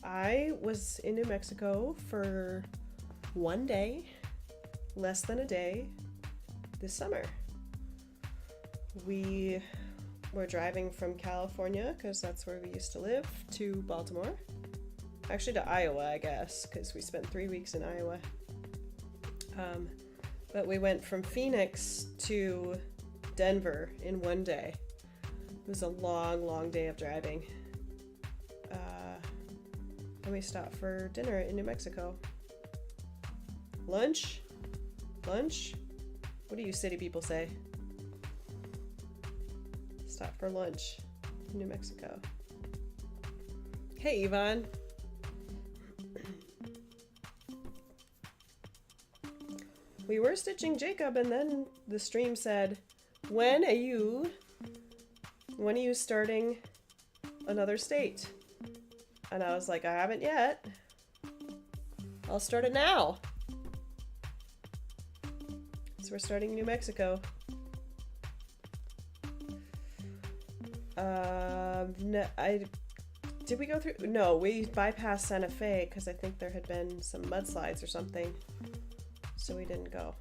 I was in New Mexico for one day, less than a day, this summer. We were driving from California, because that's where we used to live, to Baltimore. Actually to Iowa, I guess, because we spent 3 weeks in Iowa. But we went from Phoenix to Denver in one day. It was a long, long day of driving. And we stopped for dinner in New Mexico. Lunch? Lunch? What do you city people say? Stop for lunch in New Mexico. Hey, Yvonne. We were stitching Jacob, and then the stream said, when are you starting another state? And I was like, I haven't yet. I'll start it now. So we're starting New Mexico. No, did we go through? No, we bypassed Santa Fe because I think there had been some mudslides or something. So we didn't go.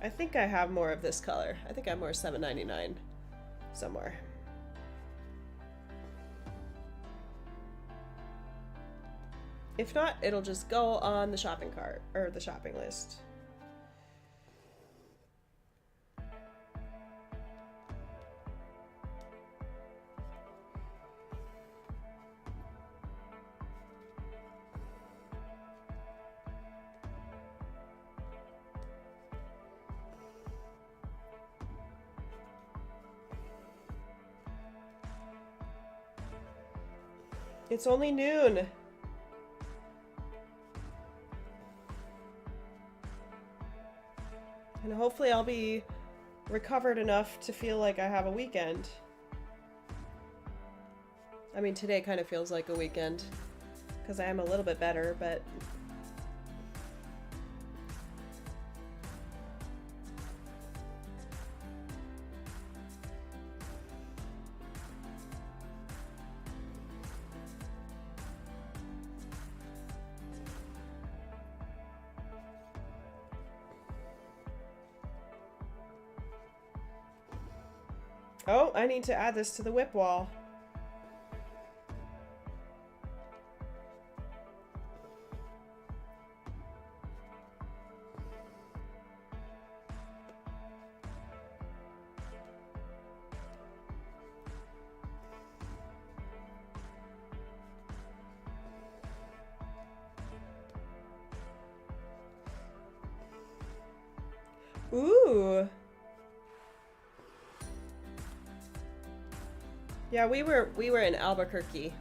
I think I have more of this color. I think I have more $7.99 somewhere. If not, it'll just go on the shopping cart or the shopping list. It's only noon. And hopefully I'll be recovered enough to feel like I have a weekend. I mean, today kind of feels like a weekend. because I am a little bit better, but oh, I need to add this to the whip wall. Ooh. Yeah, we were in Albuquerque.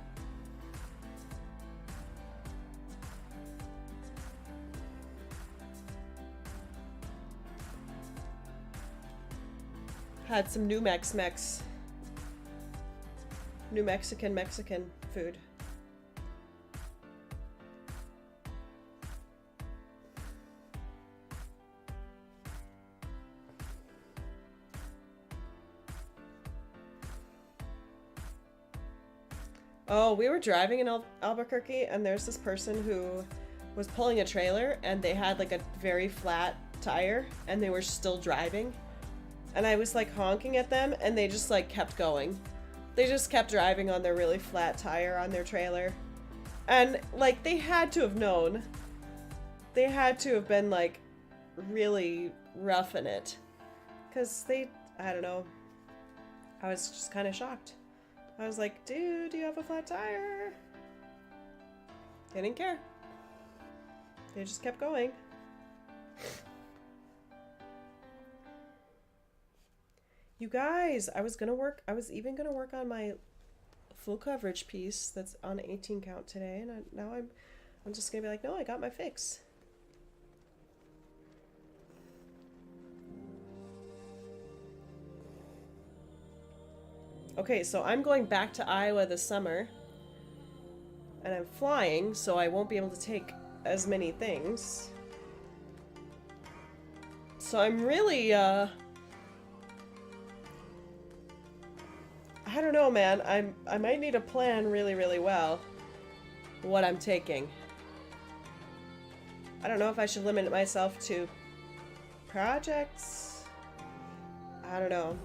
Had some New Mexican food. Oh, we were driving in Albuquerque, and there's this person who was pulling a trailer, and they had like a very flat tire, and they were still driving. And I was like honking at them, and they just like kept going. They just kept driving on their really flat tire on their trailer. And like they had to have known. They had to have been like really rough in it. 'Cause I don't know. I was just kind of shocked. I was like, dude, do you have a flat tire? They didn't care. They just kept going. You guys, I was even gonna work on my full coverage piece that's on 18 count today, and now I'm just gonna be like, no, I got my fix. Okay, so I'm going back to Iowa this summer, and I'm flying, so I won't be able to take as many things. So I'm really, I don't know, man. I might need to plan really, really well what I'm taking. I don't know if I should limit myself to projects. I don't know.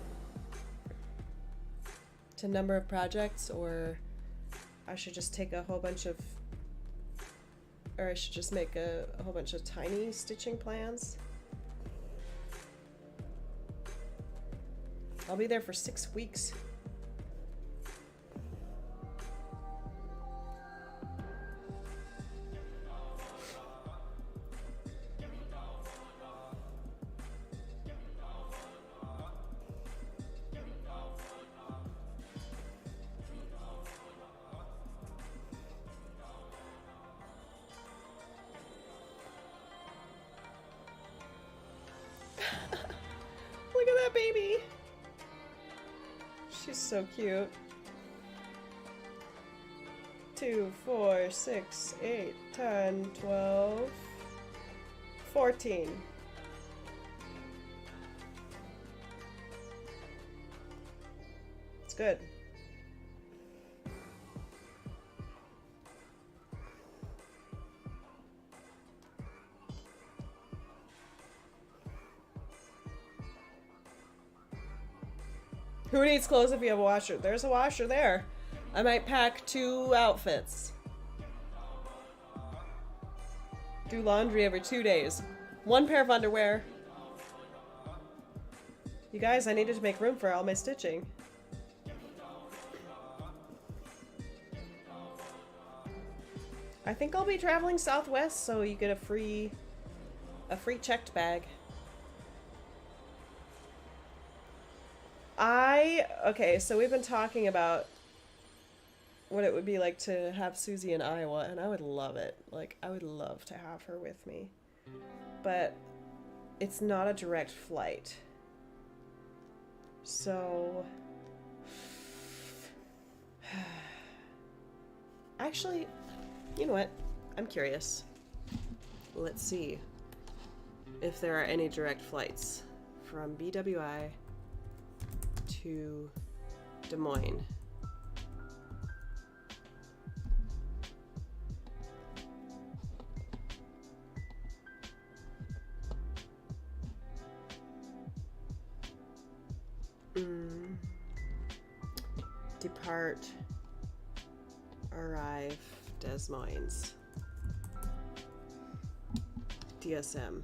To number of projects, or I should just take a whole bunch of, or I should just make a whole bunch of tiny stitching plans. I'll be there for 6 weeks. Look at that baby. She's so cute. 2, 4, 6, 8, 10, 12, 14. It's good. Who needs clothes if you have a washer? There's a washer there. I might pack 2 outfits. Do laundry every 2 days. 1 pair of underwear. You guys, I needed to make room for all my stitching. I think I'll be traveling Southwest, so you get a free checked bag. Okay, so we've been talking about what it would be like to have Susie in Iowa, and I would love it. Like, I would love to have her with me. But it's not a direct flight. So actually, You know what? I'm curious. Let's see if there are any direct flights from BWI to Des Moines. Depart, arrive, Des Moines. DSM.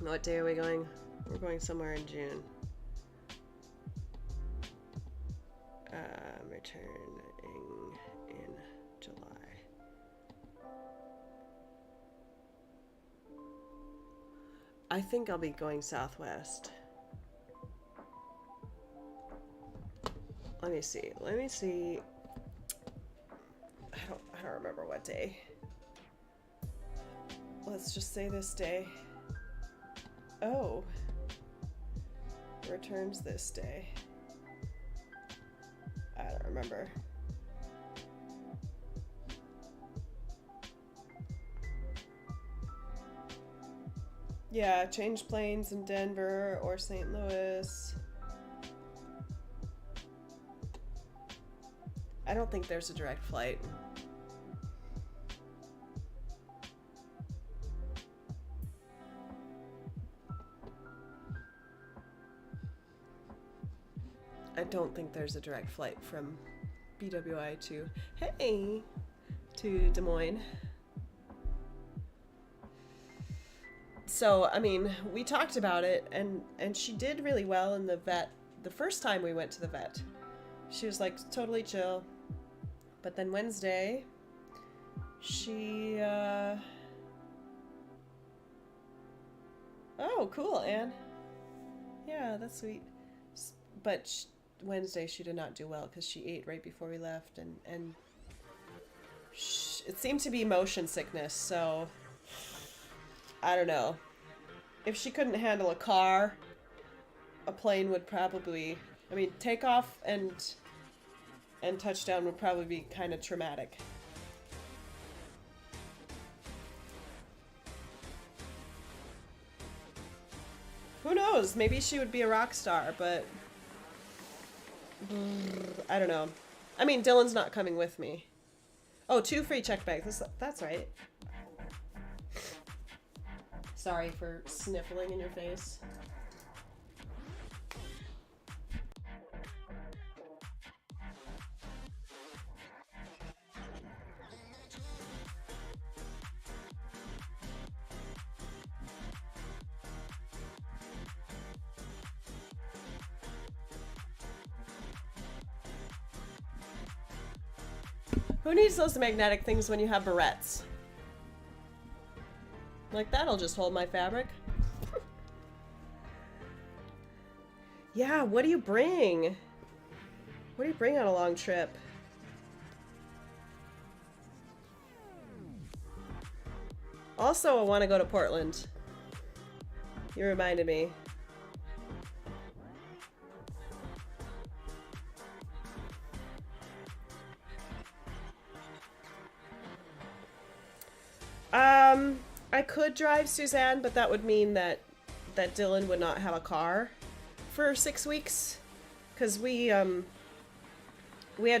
What day are we going? We're going somewhere in June. Returning in July. I think I'll be going Southwest. Let me see. I don't remember what day. Let's just say this day. Oh. Returns this day. I don't remember. Yeah, change planes in Denver or St. Louis. I don't think there's a direct flight. I don't think there's a direct flight from BWI to Des Moines. So, I mean, we talked about it, and she did really well in the vet. The first time we went to the vet, she was like totally chill. But then Wednesday, she, oh, cool, Anne. Yeah, that's sweet. But Wednesday she did not do well because she ate right before we left, and it seemed to be motion sickness, so I don't know. If she couldn't handle a car, a plane would probably, I mean, takeoff and touchdown would probably be kind of traumatic. Who knows? Maybe she would be a rock star, but I don't know. I mean, Dylan's not coming with me. Oh, 2 free check bags. That's right. Sorry for sniffling in your face. Who needs those magnetic things when you have barrettes? Like, that'll just hold my fabric. Yeah, what do you bring? What do you bring on a long trip? Also, I want to go to Portland. You reminded me. I could drive Suzanne, but that would mean that Dylan would not have a car for 6 weeks, because we had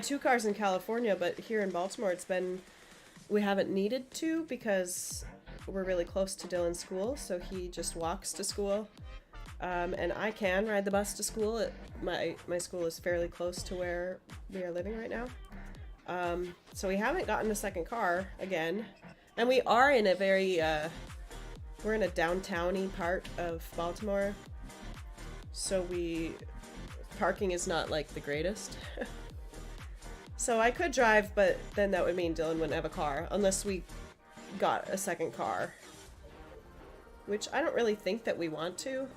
2 cars in California, but here in Baltimore we haven't needed to because we're really close to Dylan's school, so he just walks to school, and I can ride the bus to school. My school is fairly close to where we are living right now, so we haven't gotten a second car again. And we are in a very, we're in a downtown-y part of Baltimore, so parking is not like the greatest. So I could drive, but then that would mean Dylan wouldn't have a car, unless we got a second car. Which I don't really think that we want to.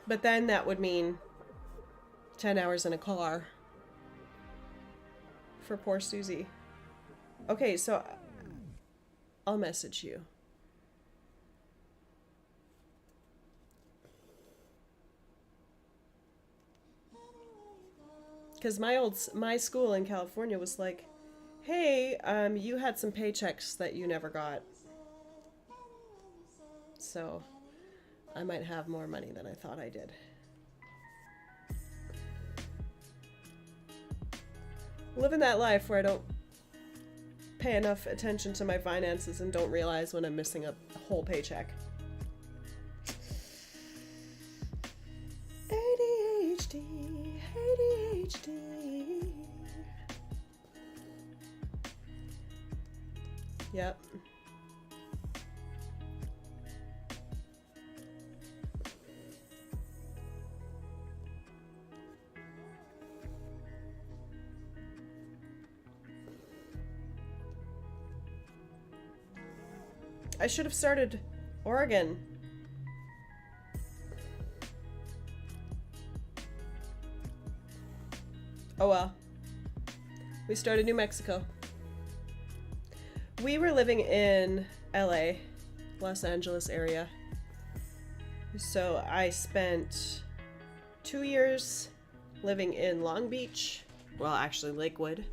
But then that would mean 10 hours in a car. For poor Susie. Okay, so I'll message you. because my school in California was like, hey, you had some paychecks that you never got, so I might have more money than I thought I did. Living that life where I don't pay enough attention to my finances and don't realize when I'm missing a whole paycheck. ADHD, ADHD. Yep. I should have started Oregon. Oh well. We started New Mexico. We were living in LA, Los Angeles area. So I spent 2 years living in Long Beach. Well, actually Lakewood.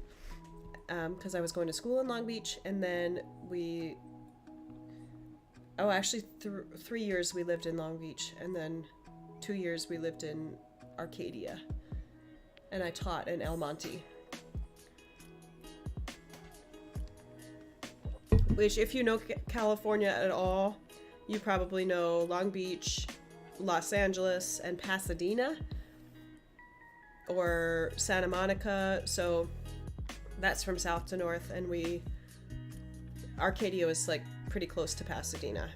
Because I was going to school in Long Beach. And then we... Oh, actually 3 years we lived in Long Beach. And then 2 years we lived in Arcadia. And I taught in El Monte. Which, if you know California at all, you probably know Long Beach, Los Angeles, and Pasadena. Or Santa Monica. So that's from south to north. And Arcadia was like pretty close to Pasadena.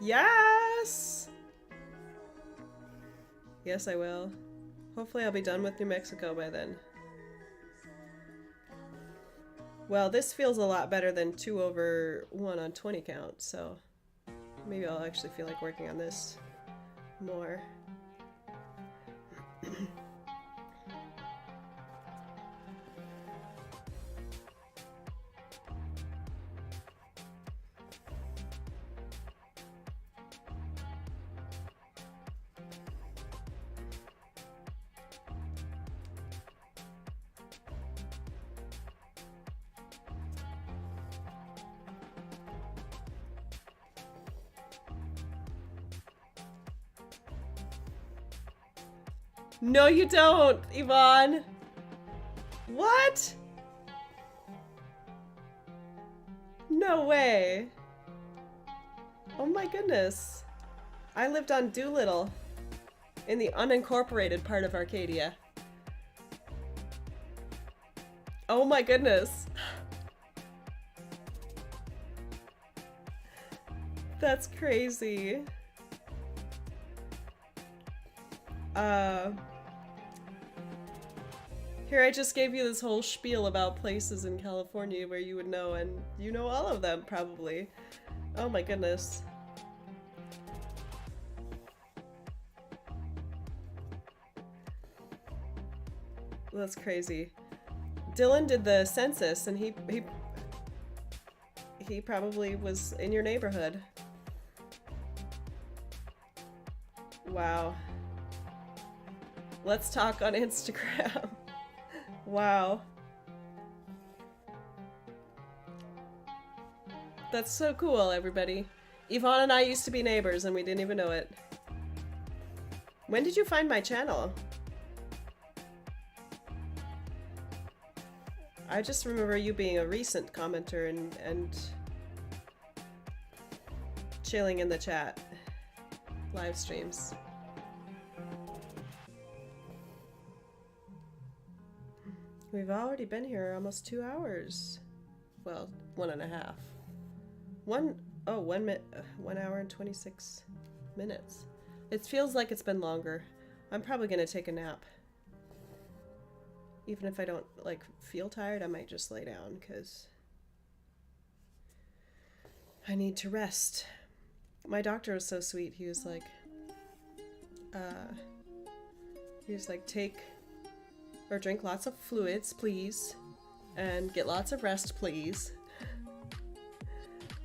Yes! Yes, I will. Hopefully I'll be done with New Mexico by then. Well, this feels a lot better than 2 over 1 on 20 count, so maybe I'll actually feel like working on this more. No, you don't, Yvonne. What? No way. Oh my goodness. I lived on Doolittle in the unincorporated part of Arcadia. Oh my goodness. That's crazy. Here I just gave you this whole spiel about places in California where you would know, and you know all of them, probably. Oh my goodness. That's crazy. Dylan did the census, and he probably was in your neighborhood. Wow. Let's talk on Instagram. Wow. That's so cool, everybody. Yvonne and I used to be neighbors and we didn't even know it. When did you find my channel? I just remember you being a recent commenter and chilling in the chat. Live streams. We've already been here almost 2 hours. Well, 1.5. 1 hour and 26 minutes. It feels like it's been longer. I'm probably gonna take a nap. Even if I don't, like, feel tired, I might just lay down, because I need to rest. My doctor was so sweet. He was like, he was like, take or drink lots of fluids, please, and get lots of rest, please,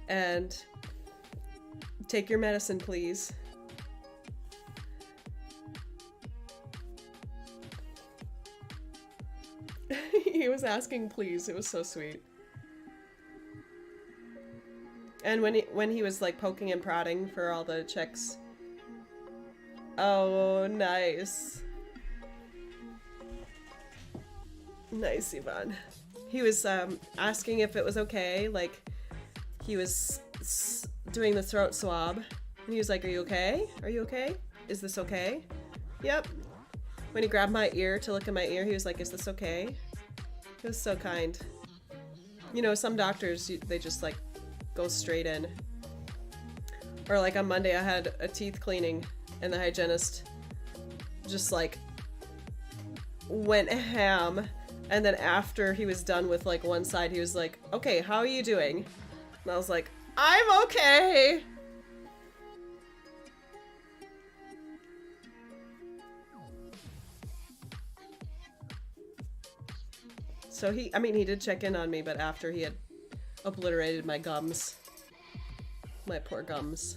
and take your medicine, please. He was asking please. It was so sweet. And when he was like poking and prodding for all the checks. Oh, nice. Nice, Yvonne. He was asking if it was okay. Like, he was doing the throat swab. And he was like, are you okay? Are you okay? Is this okay? Yep. When he grabbed my ear to look at my ear, he was like, is this okay? He was so kind. You know, some doctors, they just like go straight in. Or like on Monday I had a teeth cleaning and the hygienist just like went ham, and then after he was done with like one side, he was like, okay, how are you doing? And I was like, I'm okay. So he did check in on me, but after he had obliterated my gums. My poor gums.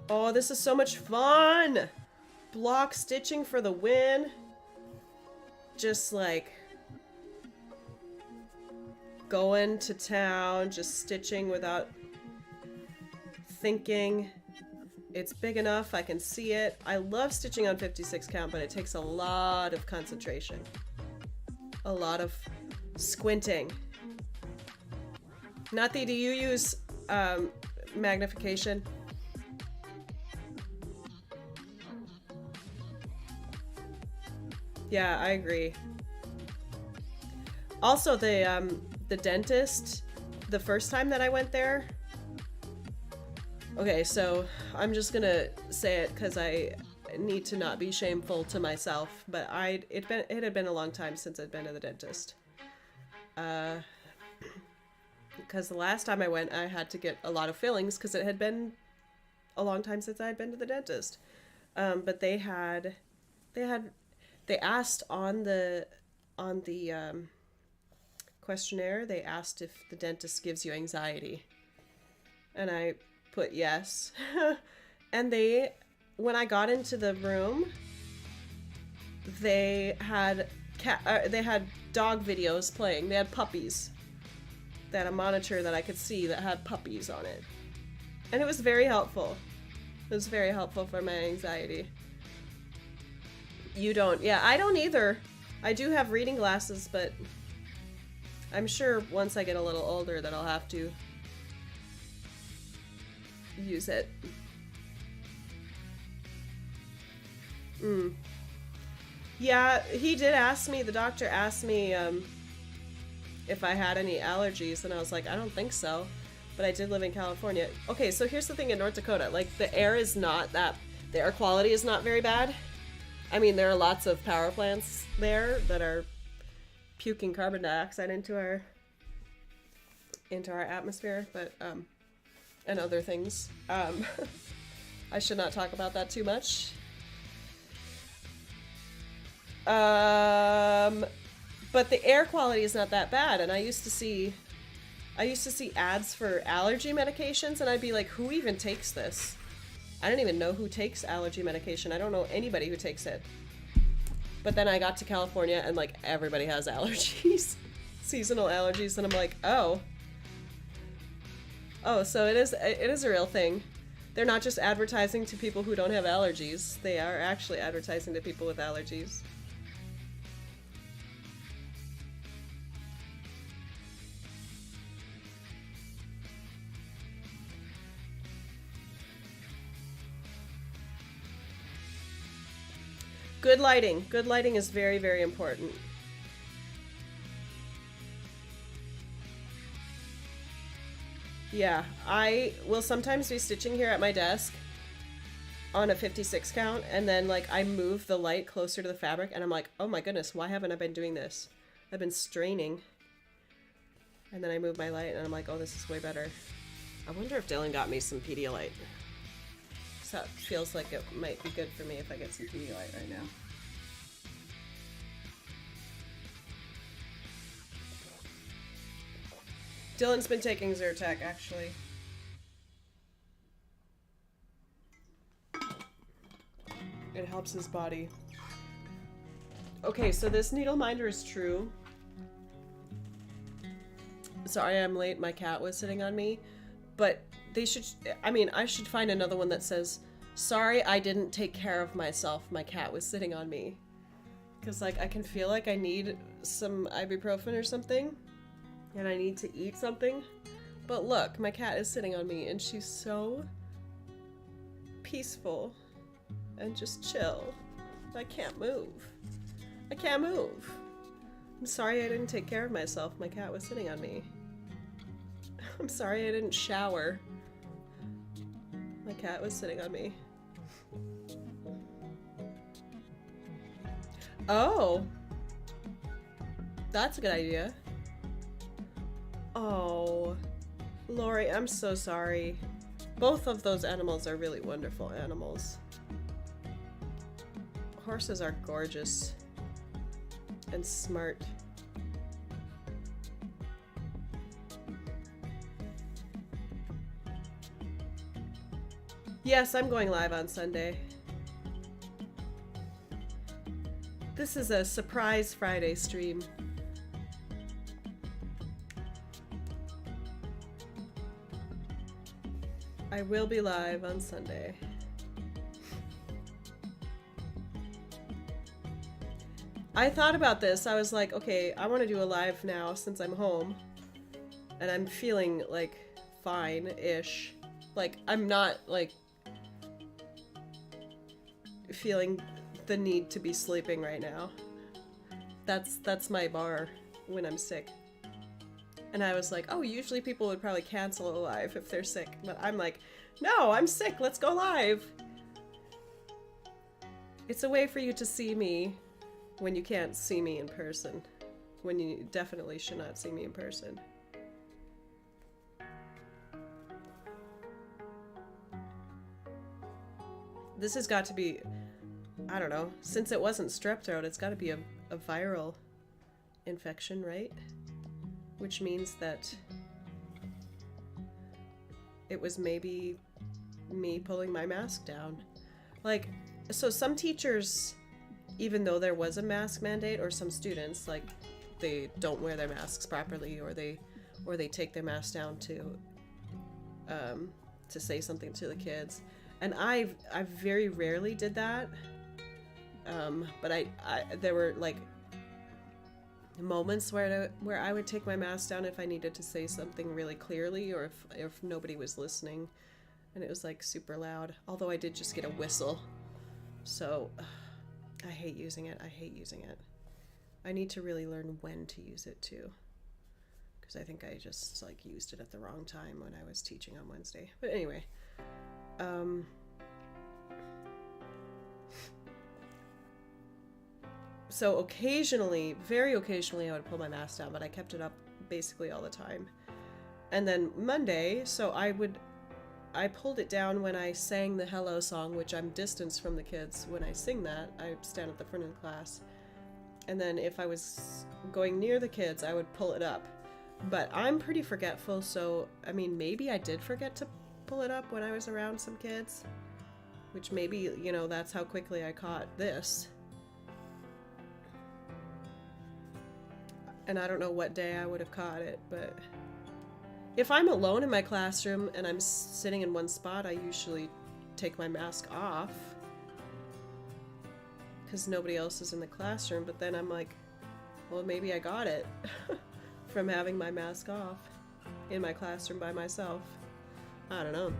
Oh, this is so much fun! Block stitching for the win. Just like going to town, just stitching without thinking. It's big enough, I can see it. I love stitching on 56 count, but it takes a lot of concentration. A lot of squinting. Nathi, do you use magnification? Yeah, I agree. Also, the dentist, the first time that I went there. Okay, so I'm just gonna say it because I need to not be shameful to myself, but it had been a long time since I'd been to the dentist. Because the last time I went, I had to get a lot of fillings because it had been a long time since I had been to the dentist. But they asked on the questionnaire, they asked if the dentist gives you anxiety, and I put yes. And when I got into the room, they had dog videos playing. They had puppies. They had a monitor that I could see that had puppies on it, and it was very helpful. It was very helpful for my anxiety. You don't? Yeah, I don't either. I do have reading glasses, but I'm sure once I get a little older that I'll have to use it. Yeah, he did ask me, the doctor asked me if I had any allergies, and I was like, I don't think so, but I did live in California. Okay, so here's the thing in North Dakota, like the air quality is not very bad. I mean, there are lots of power plants there that are puking carbon dioxide into our atmosphere, but and other things. I should not talk about that too much. But the air quality is not that bad, and I used to see ads for allergy medications, and I'd be like, who even takes this? I don't even know who takes allergy medication. I don't know anybody who takes it. But then I got to California, and like everybody has allergies, seasonal allergies, and I'm like, oh, so it is a real thing. They're not just advertising to people who don't have allergies. They are actually advertising to people with allergies. Good lighting. Good lighting is very, very important. Yeah, I will sometimes be stitching here at my desk on a 56 count, and then like I move the light closer to the fabric, and I'm like, oh my goodness, why haven't I been doing this? I've been straining. And then I move my light, and I'm like, oh, this is way better. I wonder if Dylan got me some Pedialyte. So it feels like it might be good for me if I get some Pedialyte right now. Dylan's been taking Zyrtec, actually. It helps his body. Okay, so this needle minder is true. Sorry I'm late, my cat was sitting on me. But they should, I mean, I should find another one that says, sorry I didn't take care of myself, my cat was sitting on me. Because, like, I can feel like I need some ibuprofen or something. And I need to eat something. But look, my cat is sitting on me and she's so peaceful and just chill. I can't move. I can't move. I'm sorry I didn't take care of myself. My cat was sitting on me. I'm sorry I didn't shower. My cat was sitting on me. Oh. That's a good idea. Oh. Lori, I'm so sorry. Both of those animals are really wonderful animals. Horses are gorgeous and smart. Yes, I'm going live on Sunday. This is a surprise Friday stream. I will be live on Sunday. I thought about this. I was like, okay, I want to do a live now since I'm home. And I'm feeling, like, fine-ish. Like, I'm not, like, feeling the need to be sleeping right now. That's my bar when I'm sick. And I was like, oh, usually people would probably cancel a live if they're sick. But I'm like, no, I'm sick. Let's go live. It's a way for you to see me when you can't see me in person. When you definitely should not see me in person. This has got to be, I don't know, since it wasn't strep throat, it's got to be a viral infection, right? Which means that it was maybe me pulling my mask down. Like, so some teachers, even though there was a mask mandate, or some students, like, they don't wear their masks properly, or they take their masks down to say something to the kids. And I very rarely did that. But I there were, like, moments where I would take my mask down if I needed to say something really clearly, or if nobody was listening and it was, like, super loud. Although I did just get a whistle. So I hate using it. I hate using it. I need to really learn when to use it too. Because I think I just, like, used it at the wrong time when I was teaching on Wednesday. But anyway. So occasionally, very occasionally, I would pull my mask down, but I kept it up basically all the time. And then Monday, so I pulled it down when I sang the Hello song, which I'm distanced from the kids. When I sing that, I stand at the front of the class. And then if I was going near the kids, I would pull it up. But I'm pretty forgetful, so, I mean, maybe I did forget to pull it up when I was around some kids. Which maybe, you know, that's how quickly I caught this. And I don't know what day I would have caught it, but if I'm alone in my classroom and I'm sitting in one spot, I usually take my mask off because nobody else is in the classroom. But then I'm like, well, maybe I got it from having my mask off in my classroom by myself. I don't know.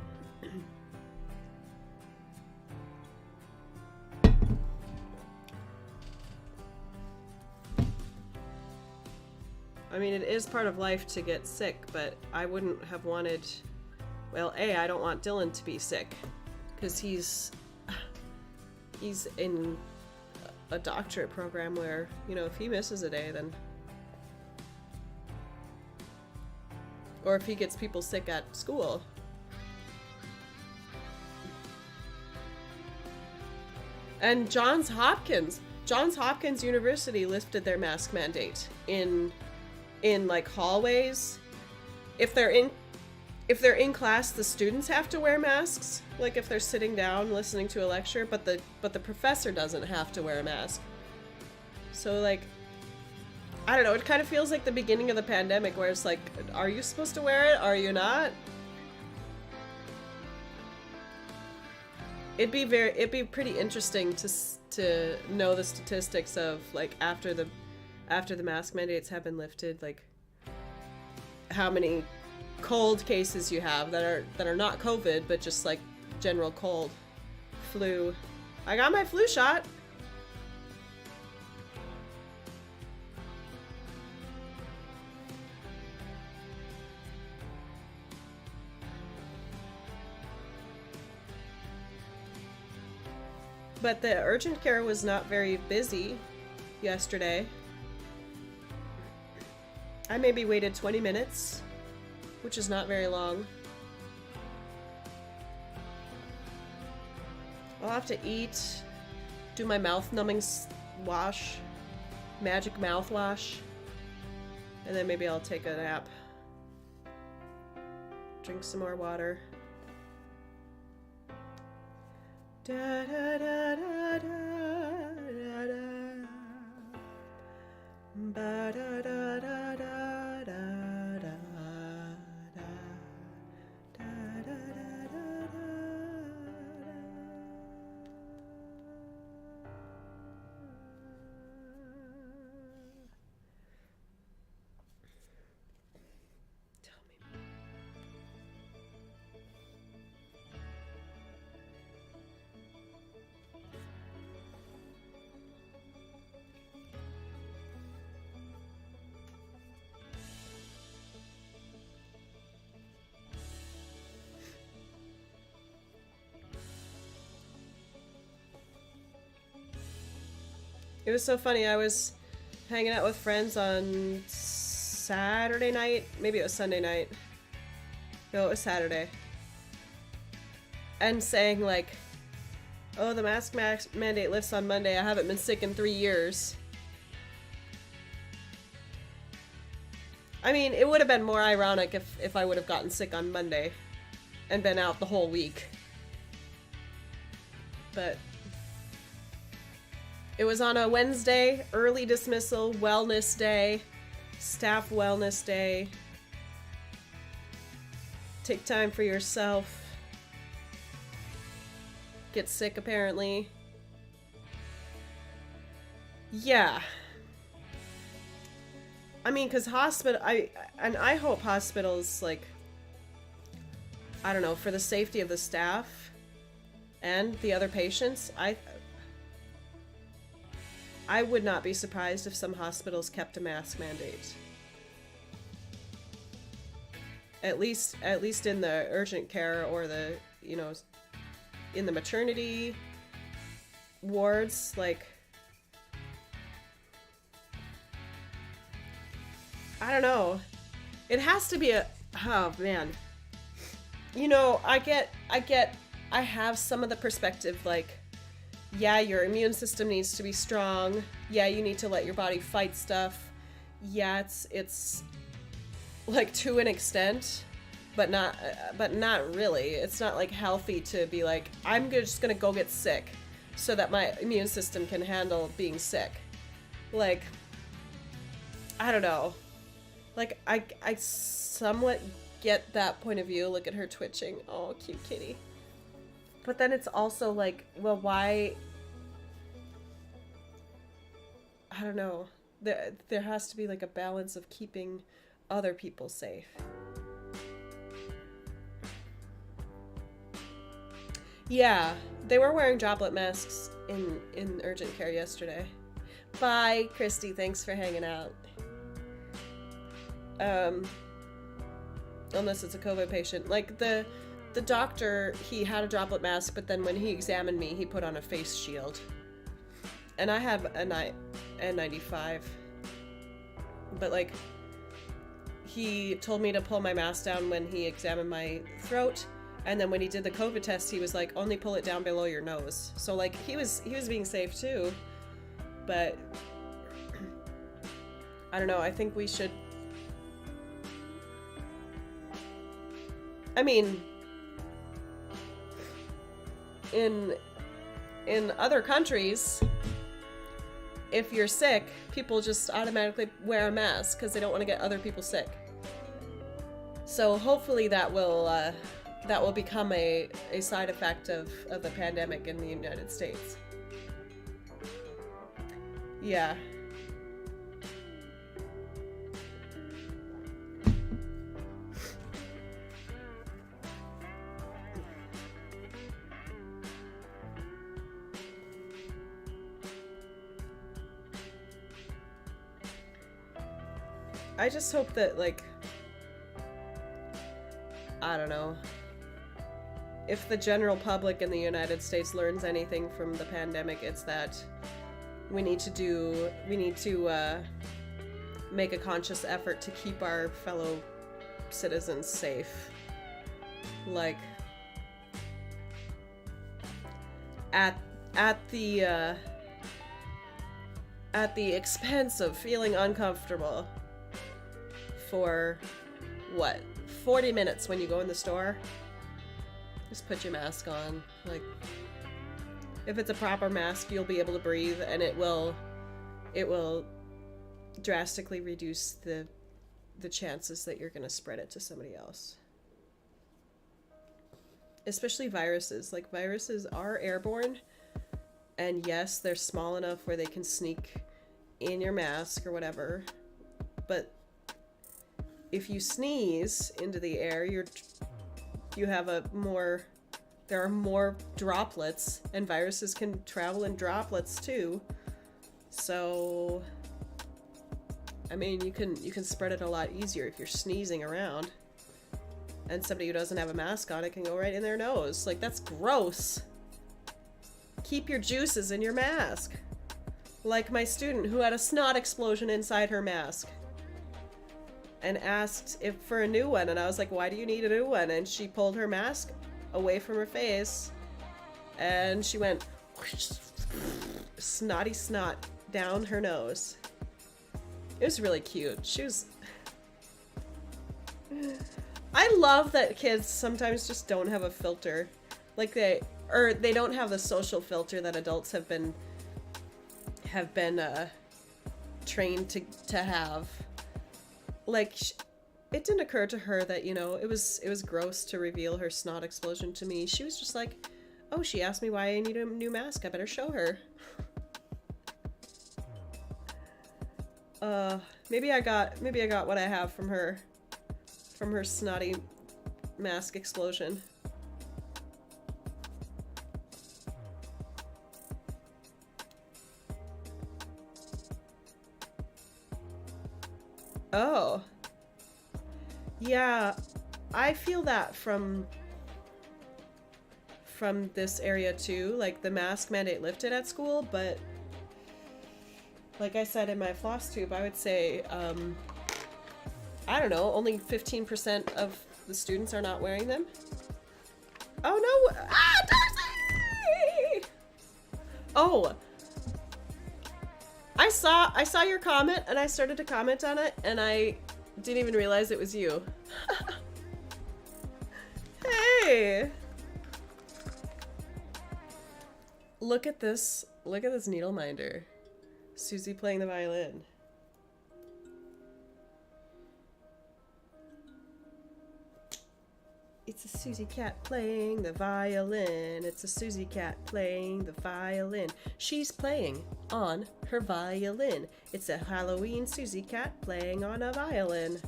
I mean, it is part of life to get sick, but I wouldn't have wanted... Well, A, I don't want Dylan to be sick, because he's in a doctorate program where, you know, if he misses a day, then... Or if he gets people sick at school, And Johns Hopkins University lifted their mask mandate in like hallways. If they're in class, the students have to wear masks, like if they're sitting down listening to a lecture, but the professor doesn't have to wear a mask. So like, I don't know, it kind of feels like the beginning of the pandemic where it's like, are you supposed to wear it? Are you not? It'd be pretty interesting to know the statistics of like after the mask mandates have been lifted, like how many cold cases you have that are not COVID but just like general cold, flu. I got my flu shot. But the urgent care was not very busy yesterday. I maybe waited 20 minutes, which is not very long. I'll have to eat, do my mouth numbing wash, magic mouthwash, and then maybe I'll take a nap. Drink some more water. Da da da da da da ba da da da da da da It was so funny. I was hanging out with friends on Saturday night. Maybe it was Sunday night. No, it was Saturday. And saying like, oh, the mask mandate lifts on Monday. I haven't been sick in 3 years. I mean, it would have been more ironic if I would have gotten sick on Monday and been out the whole week. But it was on a Wednesday, early dismissal, wellness day, staff wellness day. Take time for yourself. Get sick, apparently. Yeah. I mean, because I hope hospitals, like, I don't know, for the safety of the staff and the other patients, I would not be surprised if some hospitals kept a mask mandate. At least in the urgent care or the, you know, in the maternity wards, like, I don't know. It has to be oh man. You know, I have some of the perspective, like, yeah, your immune system needs to be strong. Yeah, you need to let your body fight stuff. Yeah, it's like to an extent, but not really. It's not like healthy to be like, I'm just gonna go get sick so that my immune system can handle being sick. Like, I don't know. Like, I somewhat get that point of view. Look at her twitching. Oh, cute kitty. But then it's also like, well, why? I don't know. There has to be like a balance of keeping other people safe. Yeah, they were wearing droplet masks in urgent care yesterday. Bye, Christy. Thanks for hanging out. Unless it's a COVID patient. Like, the doctor, he had a droplet mask, but then when he examined me, he put on a face shield. And I have an N95. But, like, he told me to pull my mask down when he examined my throat, And then when he did the COVID test, he was like, only pull it down below your nose. So like he was being safe too. But I don't know, I think we should, I mean, in other countries, if you're sick, people just automatically wear a mask because they don't want to get other people sick. So hopefully that will become a side effect of the pandemic in the United States. Yeah. I just hope that, like, I don't know, if the general public in the United States learns anything from the pandemic, it's that we need to make a conscious effort to keep our fellow citizens safe. Like, at the expense of feeling uncomfortable for, what, 40 minutes when you go in the store, just put your mask on. Like, if it's a proper mask, you'll be able to breathe, and it will drastically reduce the chances that you're going to spread it to somebody else. Especially viruses. Like, viruses are airborne, and yes, they're small enough where they can sneak in your mask or whatever, but if you sneeze into the air, there are more droplets, and viruses can travel in droplets too. So, I mean, you can spread it a lot easier if you're sneezing around. And somebody who doesn't have a mask on, it can go right in their nose. Like, that's gross. Keep your juices in your mask. Like my student who had a snot explosion inside her mask and asked for a new one, and I was like, why do you need a new one? And she pulled her mask away from her face and she went whoosh, snotty snot down her nose. It was really cute. She was... I love that kids sometimes just don't have a filter. Like they don't have the social filter that adults have been trained to have. Like, it didn't occur to her that, you know, it was gross to reveal her snot explosion to me. She was just like, oh, she asked me why I need a new mask. I better show her. Maybe I got what I have from her snotty mask explosion. Oh. Yeah, I feel that from this area too. Like, the mask mandate lifted at school, but like I said in my floss tube, I would say, I don't know, only 15% of the students are not wearing them. Oh no! Ah, Darcy! Oh! I saw your comment and I started to comment on it and I didn't even realize it was you. Hey! Look at this needle minder. Susie playing the violin. It's a Susie cat playing the violin. It's a Susie cat playing the violin. She's playing on her violin. It's a Halloween Susie cat playing on a violin.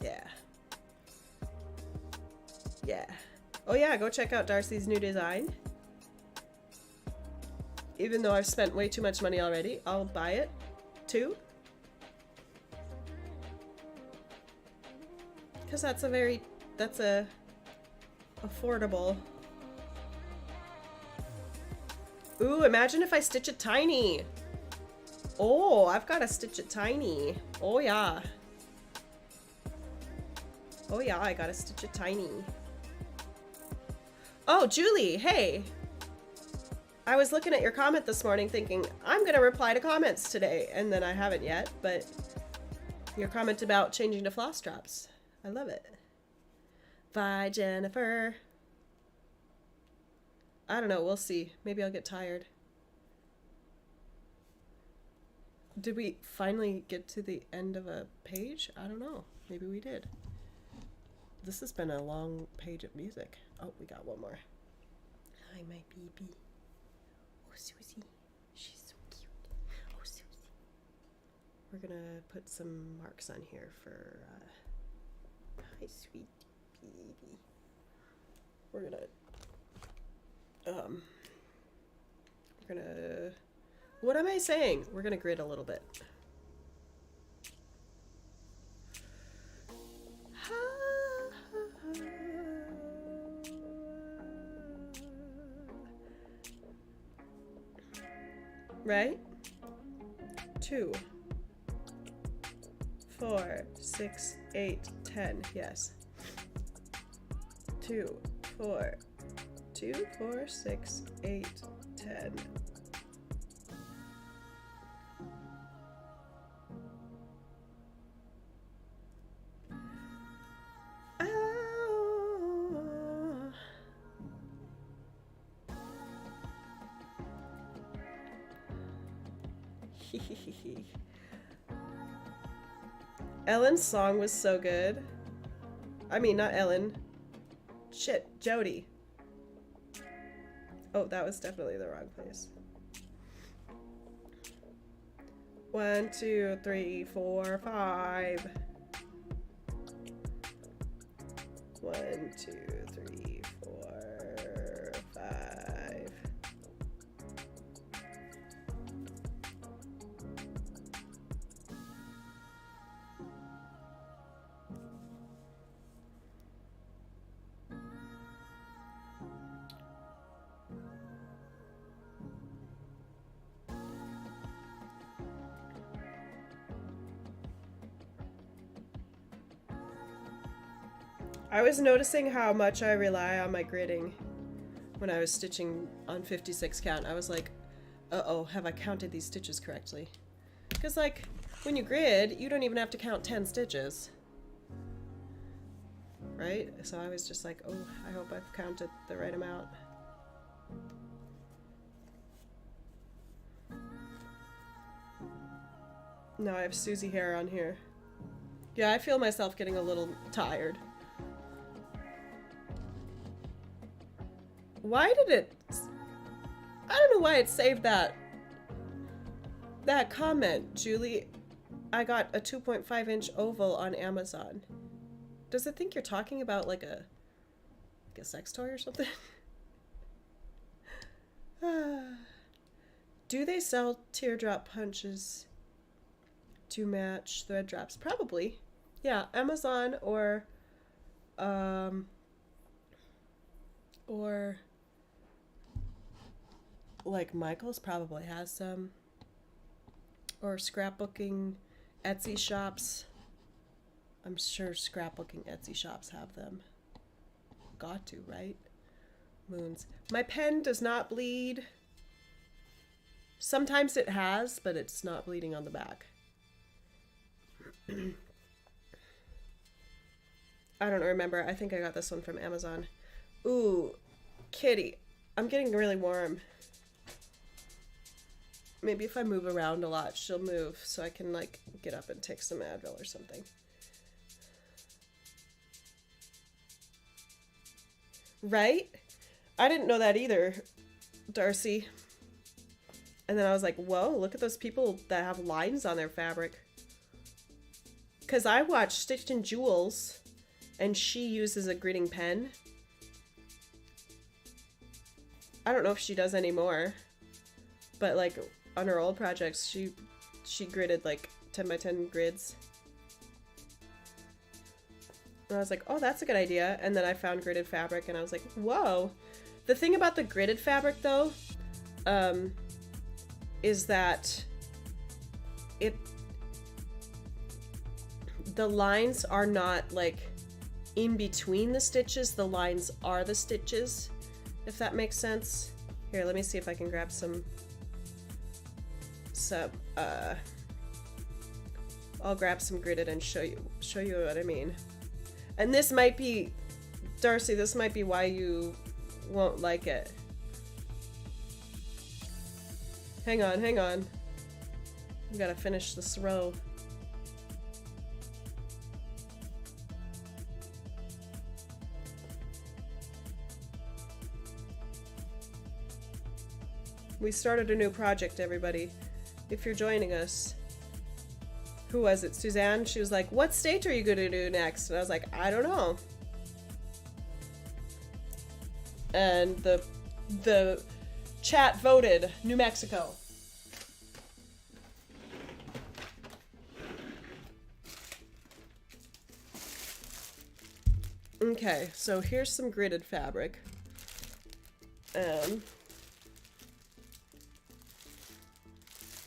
Yeah. Yeah. Oh yeah, go check out Darcy's new design. Even though I've spent way too much money already, I'll buy it too. Because that's a affordable. Ooh, imagine if I stitch it tiny. Oh, I've got to stitch it tiny. Oh yeah. Oh yeah, I gotta stitch it tiny. Oh, Julie, hey. I was looking at your comment this morning thinking, I'm going to reply to comments today, and then I haven't yet, but your comment about changing to floss drops. I love it. Bye, Jennifer. I don't know, we'll see. Maybe I'll get tired. Did we finally get to the end of a page? I don't know. Maybe we did. This has been a long page of music. Oh, we got one more. Hi, my baby. Oh, Susie. She's so cute. Oh, Susie. We're gonna put some marks on here for, hi, sweet baby. We're gonna, what am I saying? We're gonna grid a little bit. Right? 2, 4, 6, 8, 10. Yes. 2, 4, 6, 8, 10. Ellen's song was so good. I mean, not Ellen. Shit, Jody. Oh, that was definitely the wrong place. 1, 2, 3, 4, 5. 1, 2, 3, 4, 5. I was noticing how much I rely on my gridding when I was stitching on 56 count. I was like, uh-oh, have I counted these stitches correctly? Because, like, when you grid, you don't even have to count 10 stitches. Right? So I was just like, oh, I hope I've counted the right amount. Now I have Susie hair on here. Yeah, I feel myself getting a little tired. Why did it... I don't know why it saved that comment, Julie. I got a 2.5-inch oval on Amazon. Does it think you're talking about like a sex toy or something? Do they sell teardrop punches to match thread drops? Probably. Yeah, Amazon or like Michael's probably has some, or scrapbooking Etsy shops. I'm sure scrapbooking Etsy shops have them. Got to, right? Moons. My pen does not bleed. Sometimes it has, but it's not bleeding on the back. I don't remember. I think I got this one from Amazon. Ooh, kitty. I'm getting really warm. Maybe if I move around a lot, she'll move so I can, like, get up and take some Advil or something. Right? I didn't know that either, Darcy. And then I was like, whoa, look at those people that have lines on their fabric. Because I watched Stitched in Jewels, and she uses a gridding pen. I don't know if she does anymore, but like on her old projects, she gridded like 10 by 10 grids. And I was like, oh, that's a good idea. And then I found gridded fabric, and I was like, whoa. The thing about the gridded fabric, though, is that the lines are not like in between the stitches. The lines are the stitches. if that makes sense. Here, let me see if I can grab some, I'll grab some gridded and show you what I mean. And this might be, Darcy, this might be why you won't like it. Hang on, hang on. We gotta finish this row. We started a new project, everybody. If you're joining us. Who was it? Suzanne? She was like, what state are you going to do next? And I was like, I don't know. And the chat voted New Mexico. Okay, so here's some gridded fabric. Let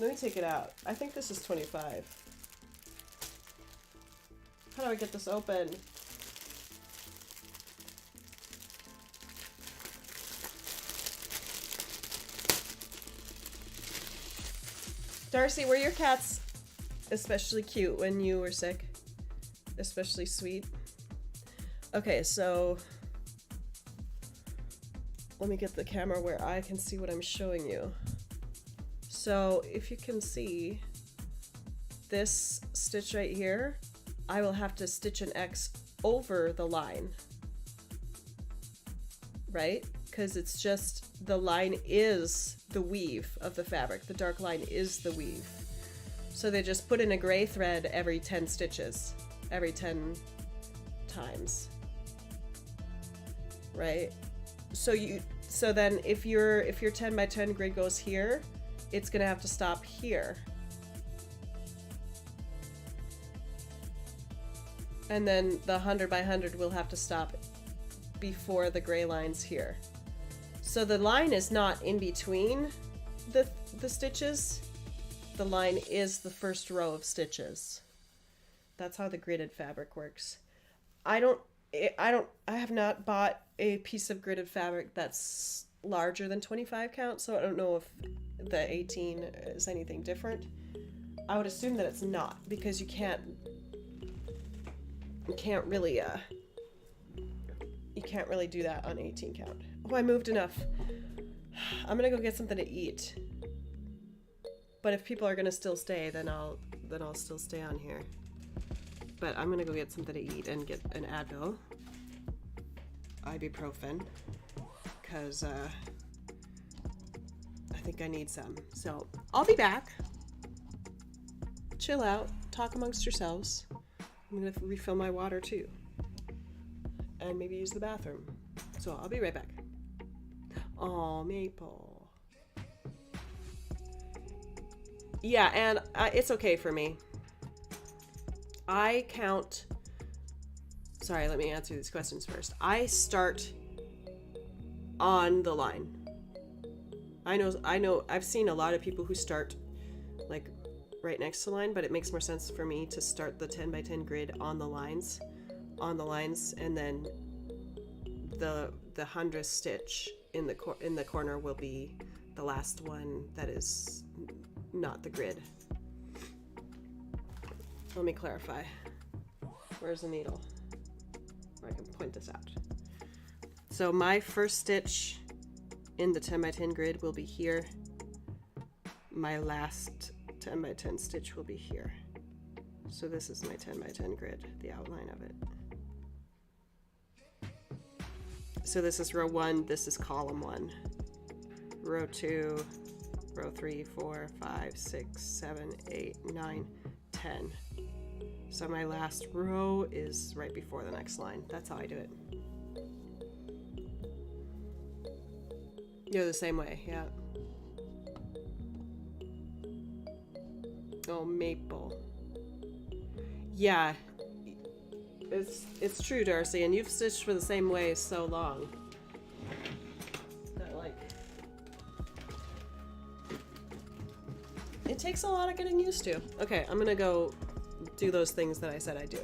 me take it out. I think this is 25. How do I get this open? Darcy, were your cats especially cute when you were sick? Especially sweet? Okay, so let me get the camera where I can see what I'm showing you. So if you can see this stitch right here, I will have to stitch an X over the line, right? Because it's just, the line is the weave of the fabric. The dark line is the weave. So they just put in a gray thread every 10 stitches, every 10 times, right? So then if your 10 by 10 grid goes here, it's gonna have to stop here. And then the 100 by 100 will have to stop before the gray lines here. So the line is not in between the stitches. The line is the first row of stitches. That's how the gridded fabric works. I have not bought a piece of gridded fabric that's larger than 25 count, so I don't know if the 18 is anything different. I would assume that it's not, because you can't really do that on 18 count. Oh, I moved enough. I'm gonna go get something to eat. But if people are gonna still stay, then I'll still stay on here. But I'm gonna go get something to eat and get an Advil, ibuprofen, because I think I need some. So I'll be back. Chill out, talk amongst yourselves. I'm gonna refill my water too, and maybe use the bathroom. So I'll be right back. Oh, Maple. Yeah, and it's okay for me. I count. Sorry, let me answer these questions first. I start on the line. I know. I've seen a lot of people who start like right next to the line, but it makes more sense for me to start the 10 by 10 grid on the lines, and then the 100th stitch in the corner will be the last one that is not the grid. Let me clarify. Where's the needle? Where I can point this out. So my first stitch in the 10 by 10 grid will be here. My last 10 by 10 stitch will be here. So this is my 10 by 10 grid, the outline of it. So this is row 1, this is column 1. Row 2, row 3, 4, 5, 6, 7, 8, 9, 10. So my last row is right before the next line. That's how I do it. You're the same way, yeah. Oh, Maple. Yeah, it's true, Darcy, and you've stitched for the same way so long that, like, it takes a lot of getting used to. Okay, I'm gonna go do those things that I said I'd do.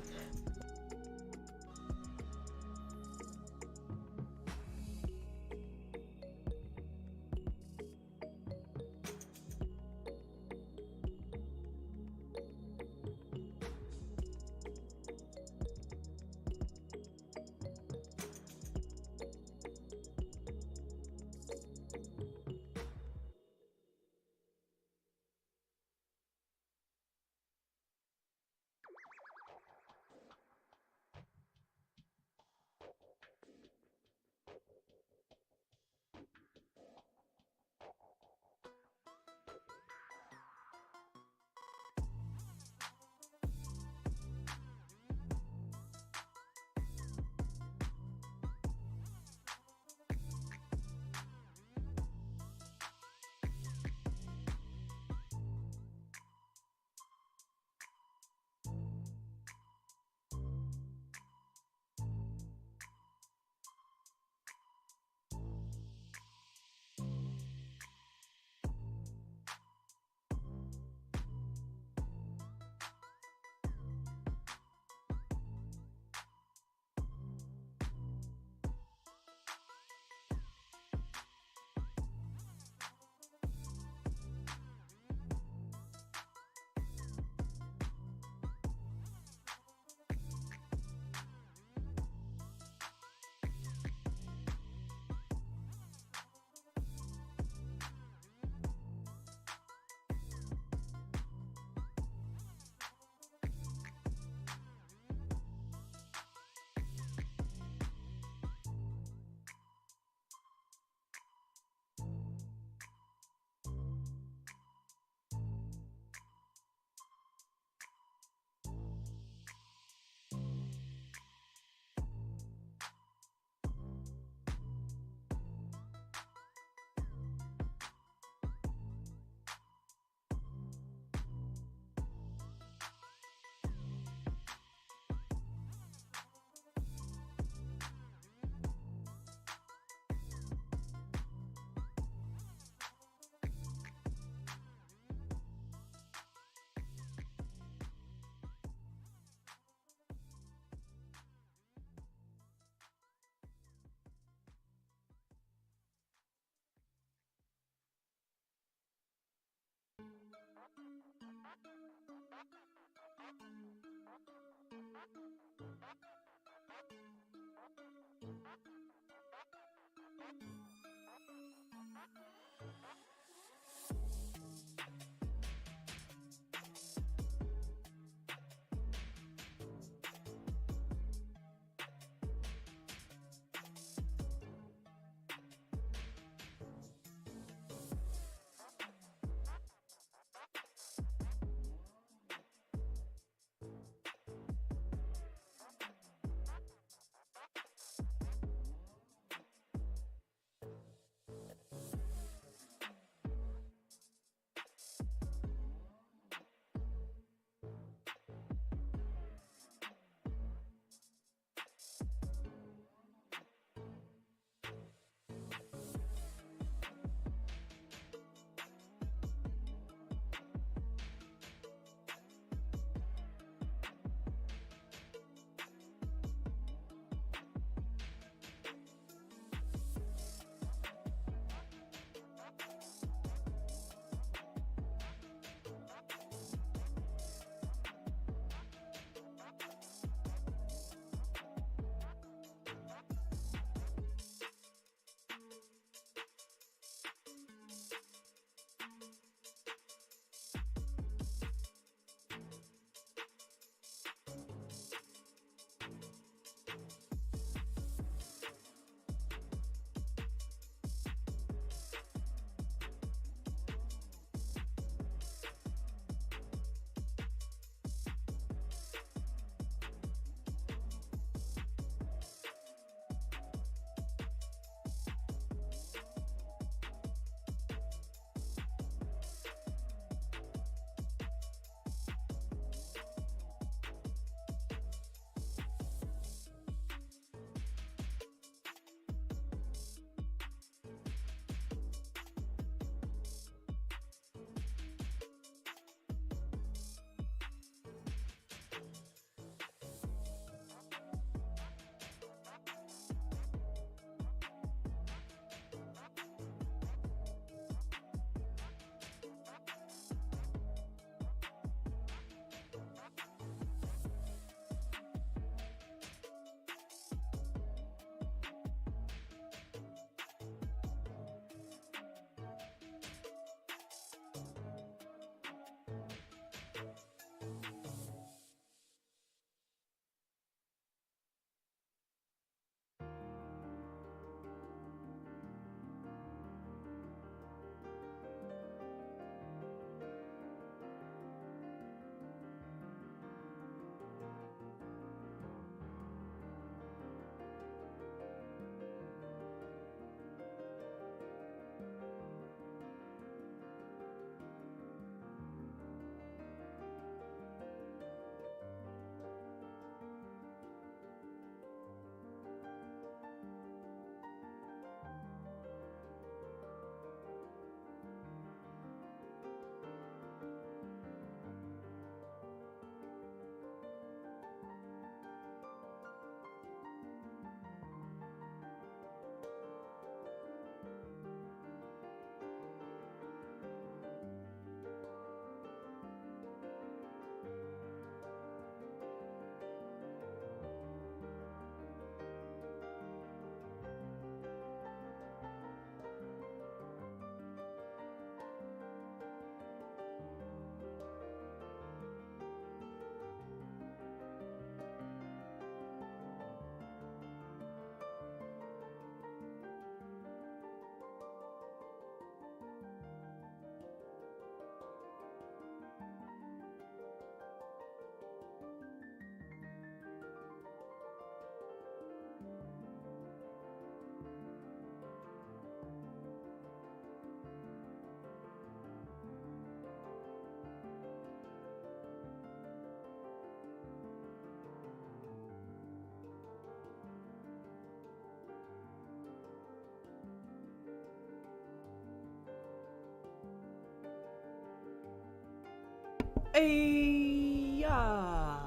Yeah.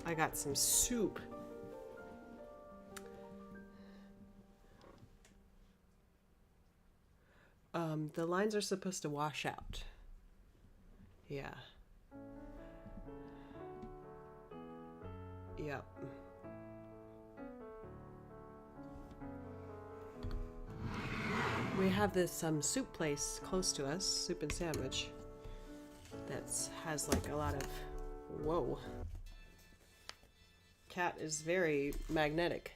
I got some soup. The lines are supposed to wash out. Yeah. Yep. We have this soup place close to us, Soup and Sandwich, that has like a lot of, whoa. Cat is very magnetic.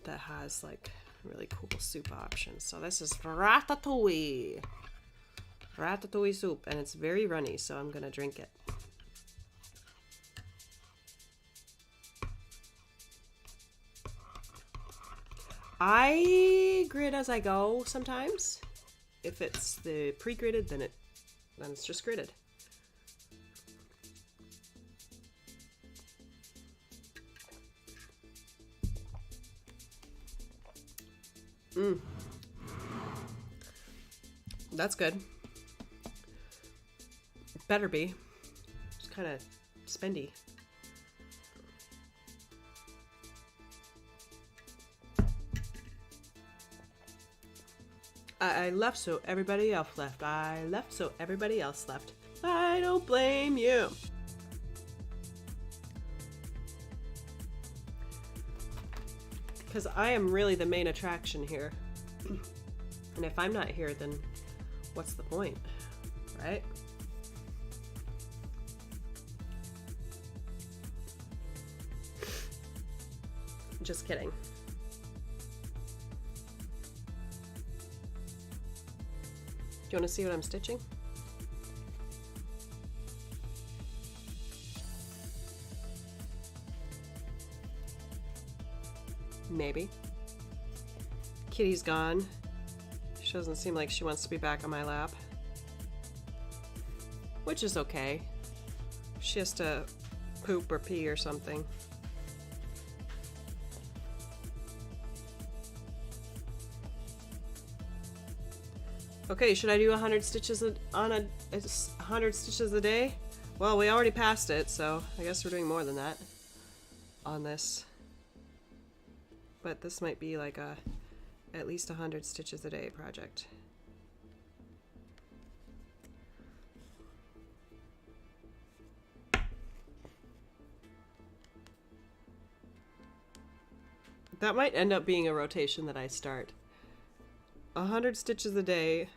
That has like really cool soup options. So this is ratatouille. Ratatouille soup, and it's very runny, so I'm gonna drink it. I grid as I go sometimes. If it's the pre-gridded, then it's just gridded. That's good. Better be. It's kind of spendy. I left so everybody else left. I left so everybody else left. I don't blame you. Because I am really the main attraction here. And if I'm not here, then what's the point, right? Just kidding. Do you want to see what I'm stitching? Maybe. Kitty's gone. She doesn't seem like she wants to be back on my lap. Which is okay. She has to poop or pee or something. Okay, should I do 100 stitches on 100 stitches a day? Well, we already passed it, so I guess we're doing more than that on this. But this might be like a at least 100 stitches a day project. That might end up being a rotation that I start. 100 stitches a day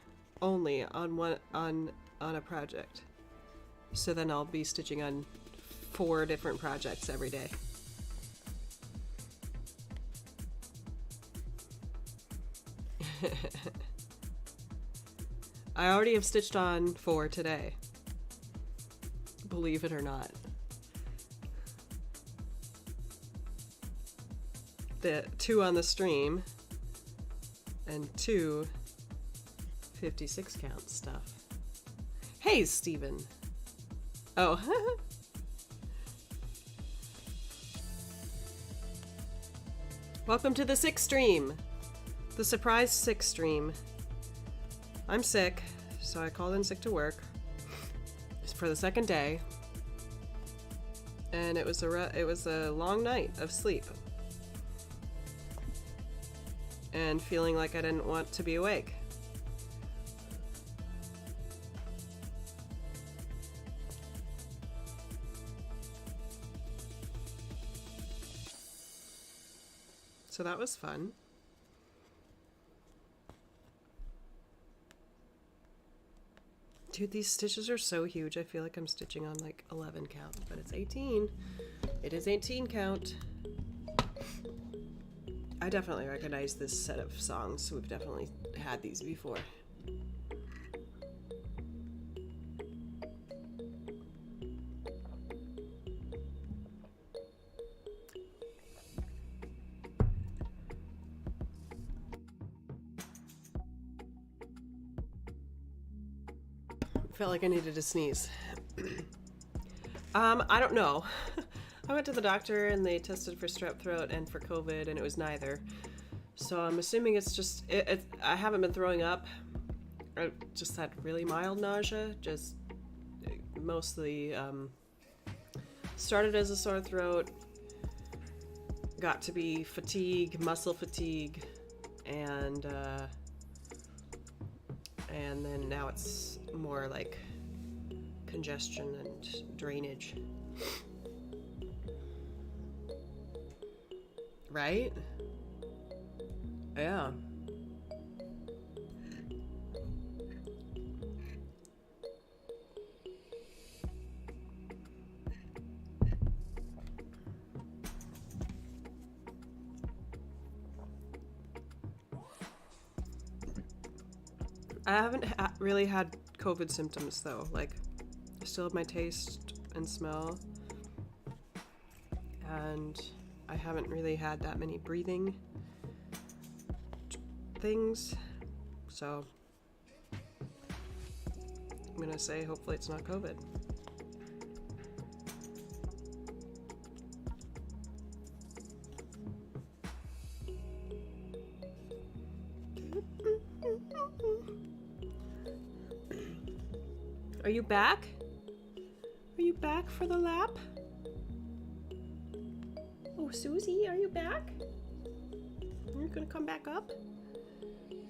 only on a project. So then I'll be stitching on 4 different projects every day. I already have stitched on 4 today. Believe it or not. The 2 on the stream and 2 56 count stuff. Hey, Steven. Oh. Welcome to the 6th stream. The surprise 6th stream. I'm sick, so I called in sick to work. It's for the 2nd day. And it was a long night of sleep. And feeling like I didn't want to be awake. So that was fun. Dude, these stitches are so huge. I feel like I'm stitching on like 11 count, but it's 18. It is 18 count. I definitely recognize this set of songs. We've definitely had these before. Felt like I needed to sneeze. I don't know. I went to the doctor and they tested for strep throat and for COVID and it was neither. So I'm assuming it's just, I haven't been throwing up. I just had really mild nausea, just mostly started as a sore throat, got to be fatigue, muscle fatigue, and then now it's more like congestion and drainage. Right? Yeah. I haven't really had COVID symptoms though. Like, I still have my taste and smell, and I haven't really had that many breathing things, so I'm gonna say hopefully it's not COVID. Are you back? Are you back for the lap? Oh, Susie, are you back? You're gonna come back up?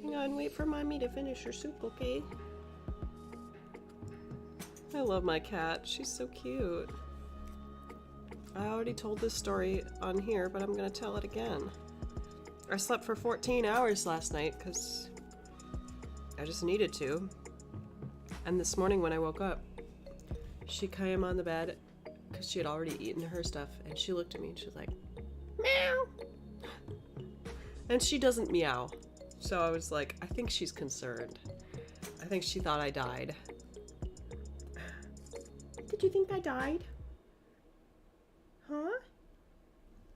Hang on, wait for mommy to finish her soup, okay? I love my cat. She's so cute. I already told this story on here, but I'm gonna tell it again. I slept for 14 hours last night because I just needed to. And this morning when I woke up, she came on the bed because she had already eaten her stuff, and she looked at me and she was like, meow. And she doesn't meow. So I was like, I think she's concerned. I think she thought I died. Did you think I died? Huh?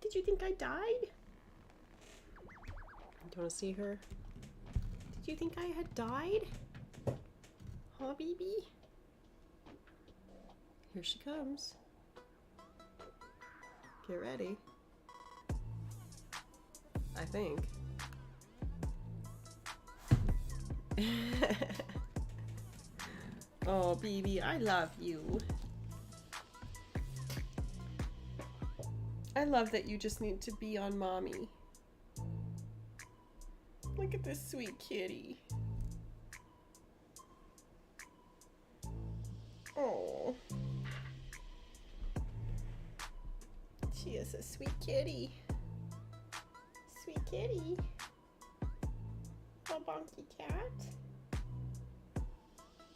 Did you think I died? Do you want to see her? Did you think I had died? Huh, baby? Here she comes. Get ready. I think. Oh, baby, I love you. I love that you just need to be on mommy. Look at this sweet kitty. Oh. She is a sweet kitty. Sweet kitty. Oh, bonky cat.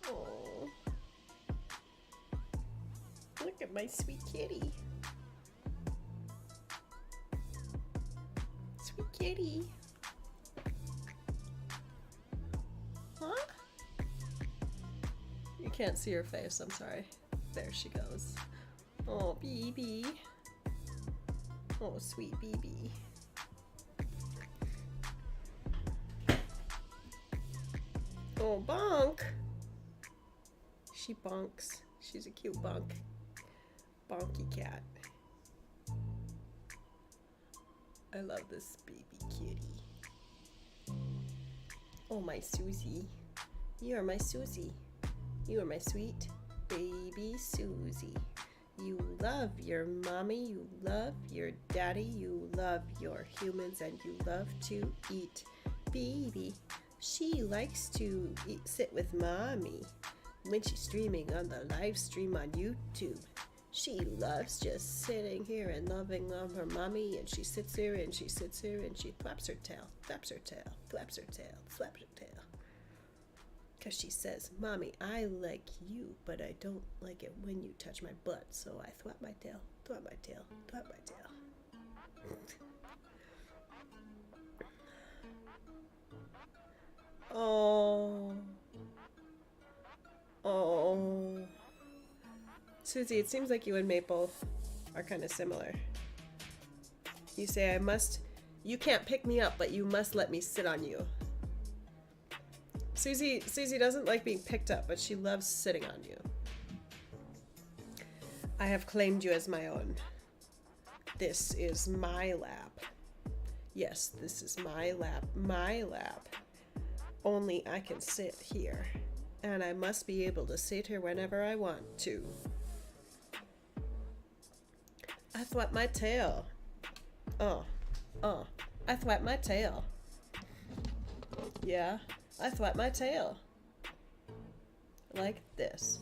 Oh. Look at my sweet kitty. Sweet kitty. Huh? You can't see her face, I'm sorry. There she goes. Oh, BB. Oh, sweet BB. Oh, bonk. She bonks. She's a cute bonk. Bonky cat. I love this baby kitty. Oh, my Susie. You are my Susie. You are my sweet baby Susie. You love your mommy, you love your daddy, you love your humans, and you love to eat. Baby, she likes to sit with mommy when she's streaming on the live stream on YouTube. She loves just sitting here and loving on her mommy, and she sits here and she sits here and she flaps her tail, flaps her tail, flaps her tail, flaps her tail. Because she says, Mommy, I like you, but I don't like it when you touch my butt, so I thwap my tail, thwap my tail, thwap my tail. Oh. Oh. Susie, it seems like you and Maple are kind of similar. You say, you can't pick me up, but you must let me sit on you. Susie doesn't like being picked up, but she loves sitting on you. I have claimed you as my own. This is my lap. Yes, this is my lap. My lap. Only I can sit here. And I must be able to sit here whenever I want to. I thwap my tail. I thwap my tail. Yeah, I thwap my tail. Like this.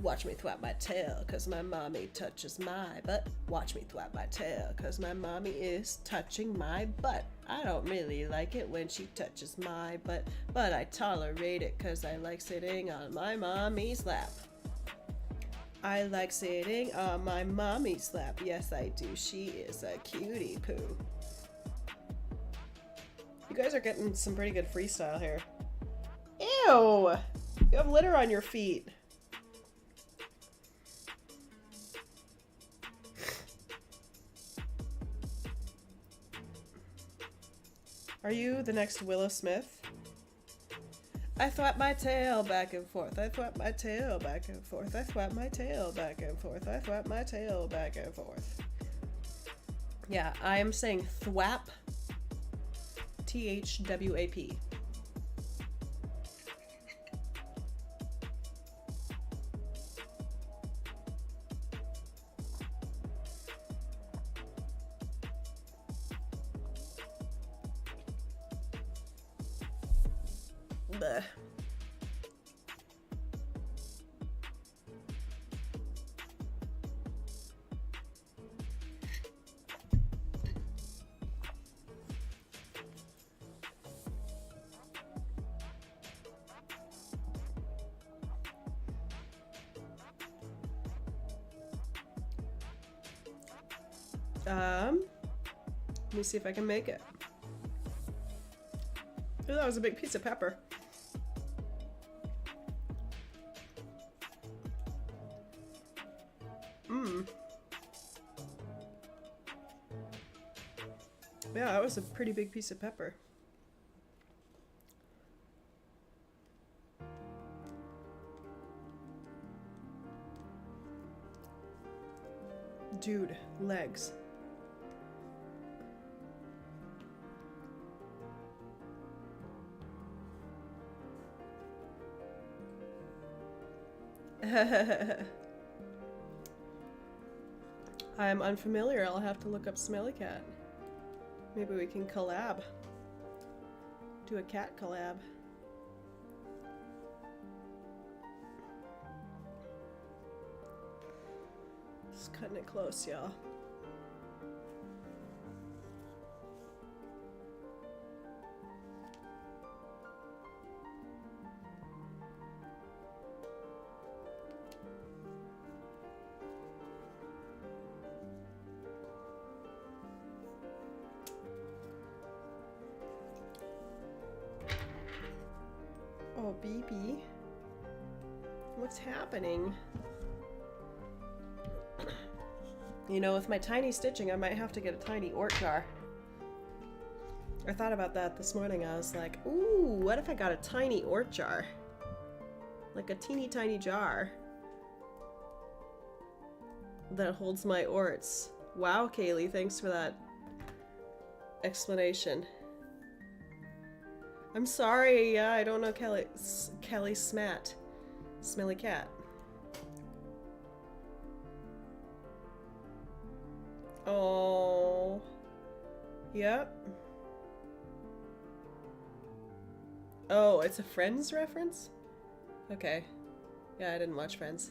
Watch me thwap my tail, cause my mommy touches my butt. Watch me thwap my tail, cause my mommy is touching my butt. I don't really like it when she touches my butt, but I tolerate it cause I like sitting on my mommy's lap. I like sitting on my mommy's lap. Yes, I do. She is a cutie poo. You guys are getting some pretty good freestyle here. Ew! You have litter on your feet. Are you the next Willow Smith? I thwap my tail back and forth. I thwap my tail back and forth. I thwap my tail back and forth. I thwap my tail back and forth. Yeah, I am saying thwap. T-H-W-A-P. Bleh. Let me see if I can make it. Ooh, that was a big piece of pepper. Yeah, that was a pretty big piece of pepper. Dude, legs. I'm unfamiliar. I'll have to look up Smelly Cat. Maybe we can collab. Do a cat collab. Just cutting it close, y'all. Oh, BB. What's happening? You know, with my tiny stitching, I might have to get a tiny ort jar. I thought about that this morning. I was like, ooh, what if I got a tiny ort jar? Like a teeny tiny jar that holds my orts. Wow, Kaylee, thanks for that explanation. I'm sorry, yeah, I don't know Kelly Smat. Smelly Cat. Oh. Yep. Oh, it's a Friends reference? Okay. Yeah, I didn't watch Friends.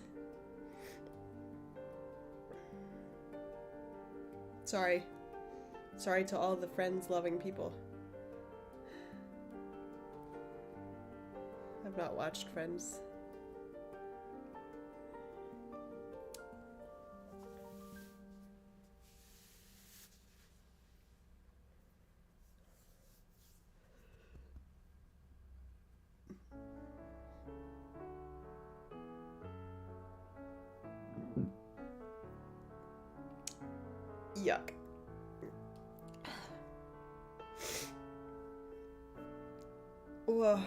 Sorry. Sorry to all the Friends-loving people. I've not watched Friends. Yuck. Whoa.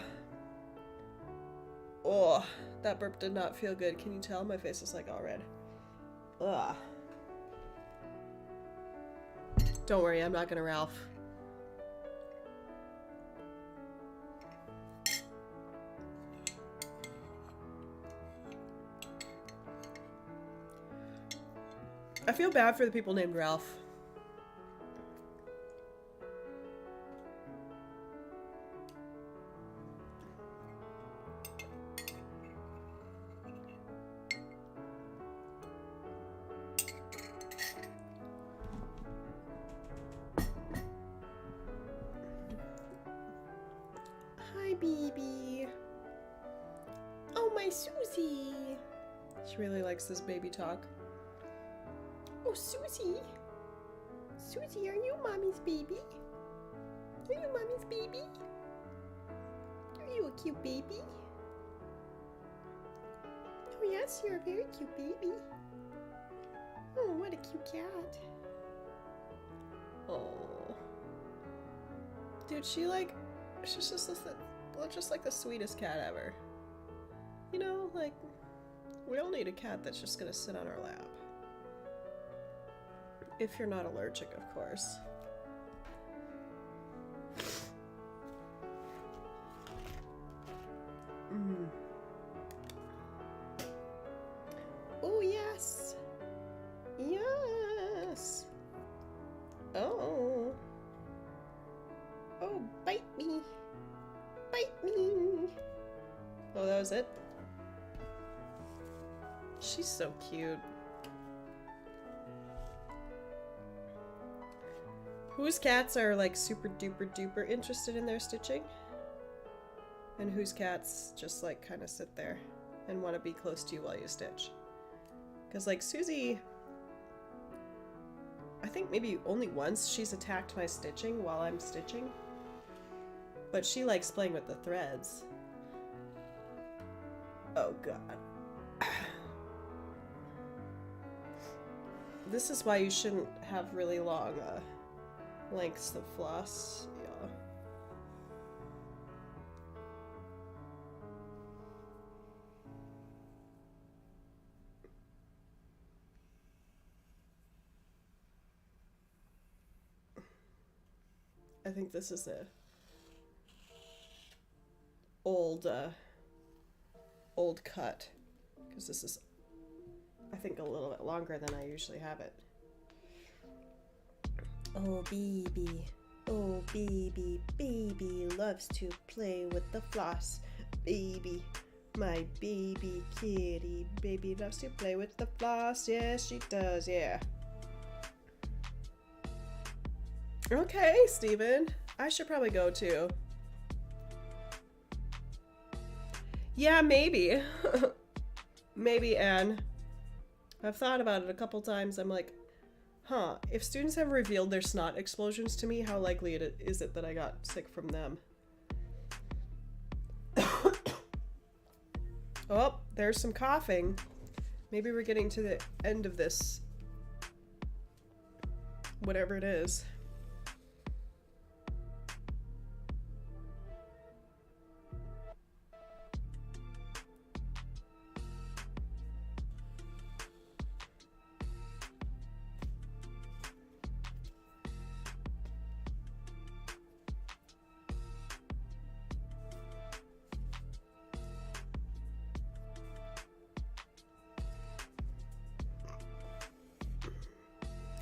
Oh, that burp did not feel good. Can you tell? My face is like all red. Ugh. Don't worry, I'm not gonna Ralph. I feel bad for the people named Ralph. my Susie. She really likes this baby talk. Oh, Susie. Susie, are you mommy's baby? Are you mommy's baby? Are you a cute baby? Oh, yes, you're a very cute baby. Oh, what a cute cat. Oh. Dude, she's just like the sweetest cat ever. You know, like, we all need a cat that's just gonna sit on our lap. If you're not allergic, of course. Oh, yes. Yes. Oh. Oh, bite me. Bite me. Oh, that was it? She's so cute. Whose cats are like super duper duper interested in their stitching? And whose cats just like kind of sit there and want to be close to you while you stitch? Because like Susie, I think maybe only once she's attacked my stitching while I'm stitching. But she likes playing with the threads. Oh god. This is why you shouldn't have really long lengths of floss, yeah. I think this is a old cut, because this is, I think, a little bit longer than I usually have it. Oh, baby. Oh, baby. Baby loves to play with the floss. Baby. My baby kitty. Baby loves to play with the floss. Yes, she does. Yeah. Okay, Steven. I should probably go too. Yeah, maybe. Maybe, Anne. I've thought about it a couple times. I'm like, huh, if students have revealed their snot explosions to me, how likely is it that I got sick from them? Oh, there's some coughing. Maybe we're getting to the end of this. Whatever it is.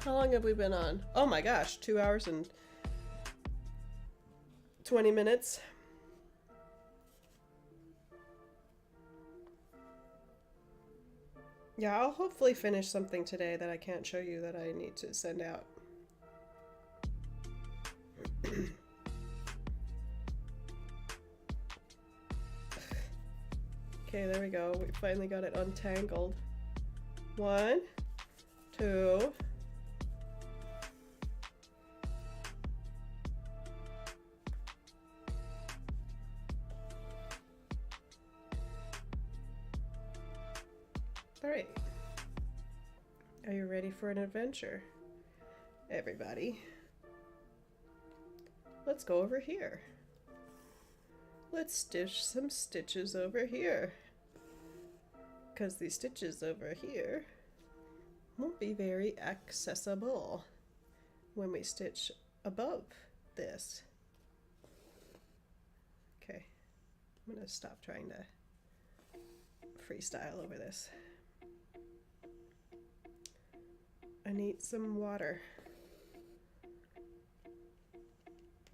How long have we been on? Oh my gosh, 2 hours and 20 minutes. Yeah, I'll hopefully finish something today that I can't show you that I need to send out. Okay, there we go. We finally got it untangled. 1, 2. Alright. Are you ready for an adventure, everybody? Let's go over here. Let's stitch some stitches over here. Because these stitches over here won't be very accessible when we stitch above this. Okay, I'm gonna stop trying to freestyle over this. I need some water.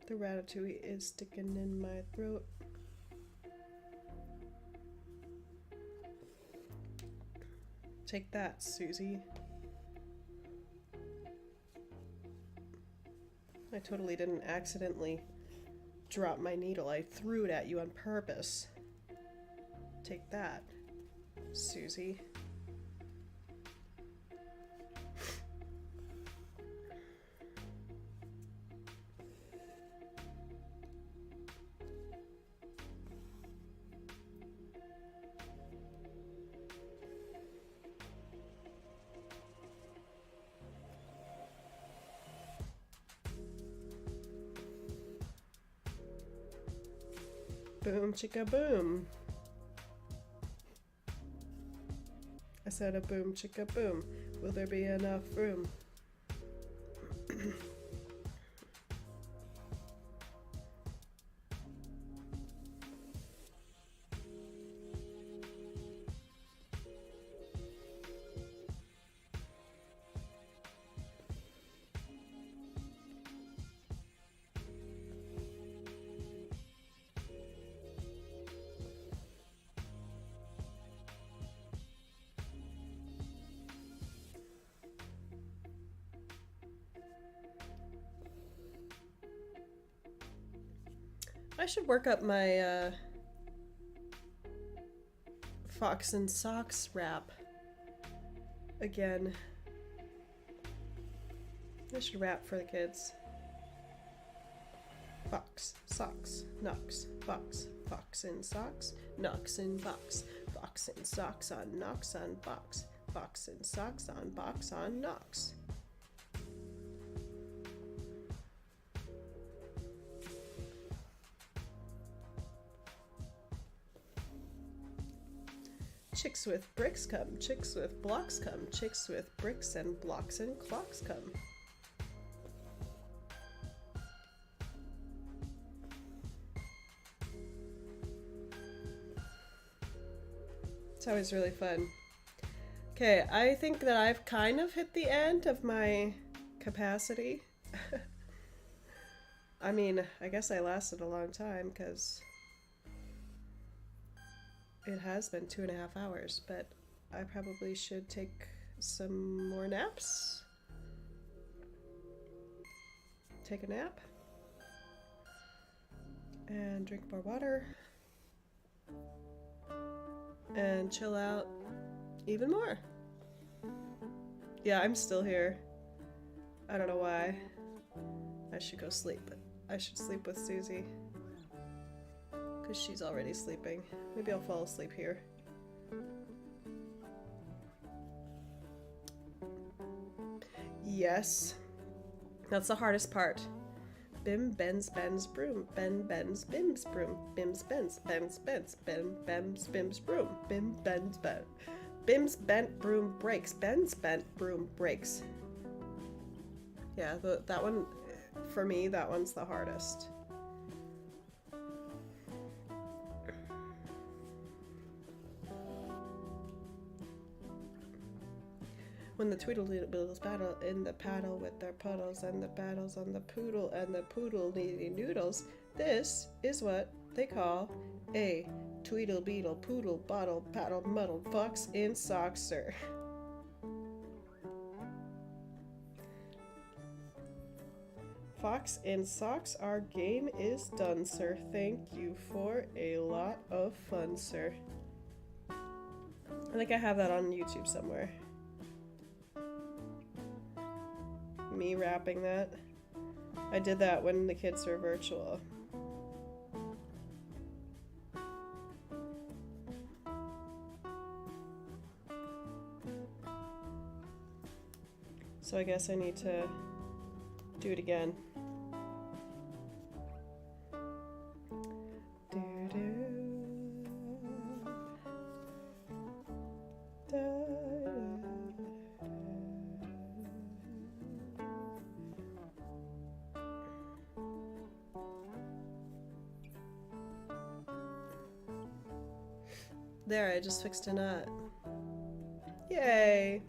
The ratatouille is sticking in my throat. Take that, Susie. I totally didn't accidentally drop my needle. I threw it at you on purpose. Take that. Susie. Boom chicka boom. I said a boom chicka boom. Will there be enough room? I should work up my Fox and Socks rap again. I should rap for the kids. Fox, socks, knocks, fox, fox in socks, knocks in box, fox in socks on knocks on box, fox in socks on box on knocks. Chicks with bricks come, chicks with blocks come, chicks with bricks and blocks and clocks come. It's always really fun. Okay, I think that I've kind of hit the end of my capacity. I mean, I guess I lasted a long time because it has been 2.5 hours, but I probably should take some more naps. Take a nap. And drink more water. And chill out even more. Yeah, I'm still here. I don't know why. I should go sleep, but I should sleep with Susie. Because she's already sleeping. Maybe I'll fall asleep here. Yes. That's the hardest part. Bim bends bends broom. Ben bends bims broom. Bims bends bends bends. Bim bems bims broom. Bim bends bend. Bims bent broom breaks. Bends bent broom breaks. Yeah, that one, for me, that one's the hardest. When the Tweedledoodles battle in the paddle with their puddles and the battles on the poodle and the poodle needing noodles, this is what they call a Tweedle Beetle Poodle Bottle Paddle Muddle Fox in Socks, sir. Fox in Socks, our game is done, sir. Thank you for a lot of fun, sir. I think I have that on YouTube somewhere. Me rapping that. I did that when the kids were virtual. So I guess I need to do it again. There, I just fixed a knot. Yay!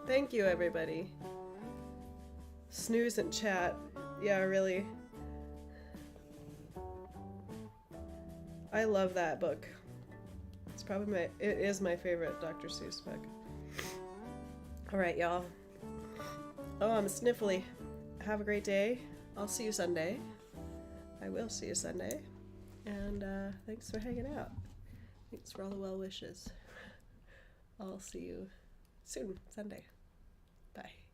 Thank you, everybody. Snooze and chat. Yeah, really. I love that book. It's probably it is my favorite Dr. Seuss book. Alright, y'all. Oh, I'm sniffly. Have a great day. I'll see you Sunday. I will see you Sunday. And thanks for hanging out. Thanks for all the well wishes. I'll see you soon, Sunday. Bye.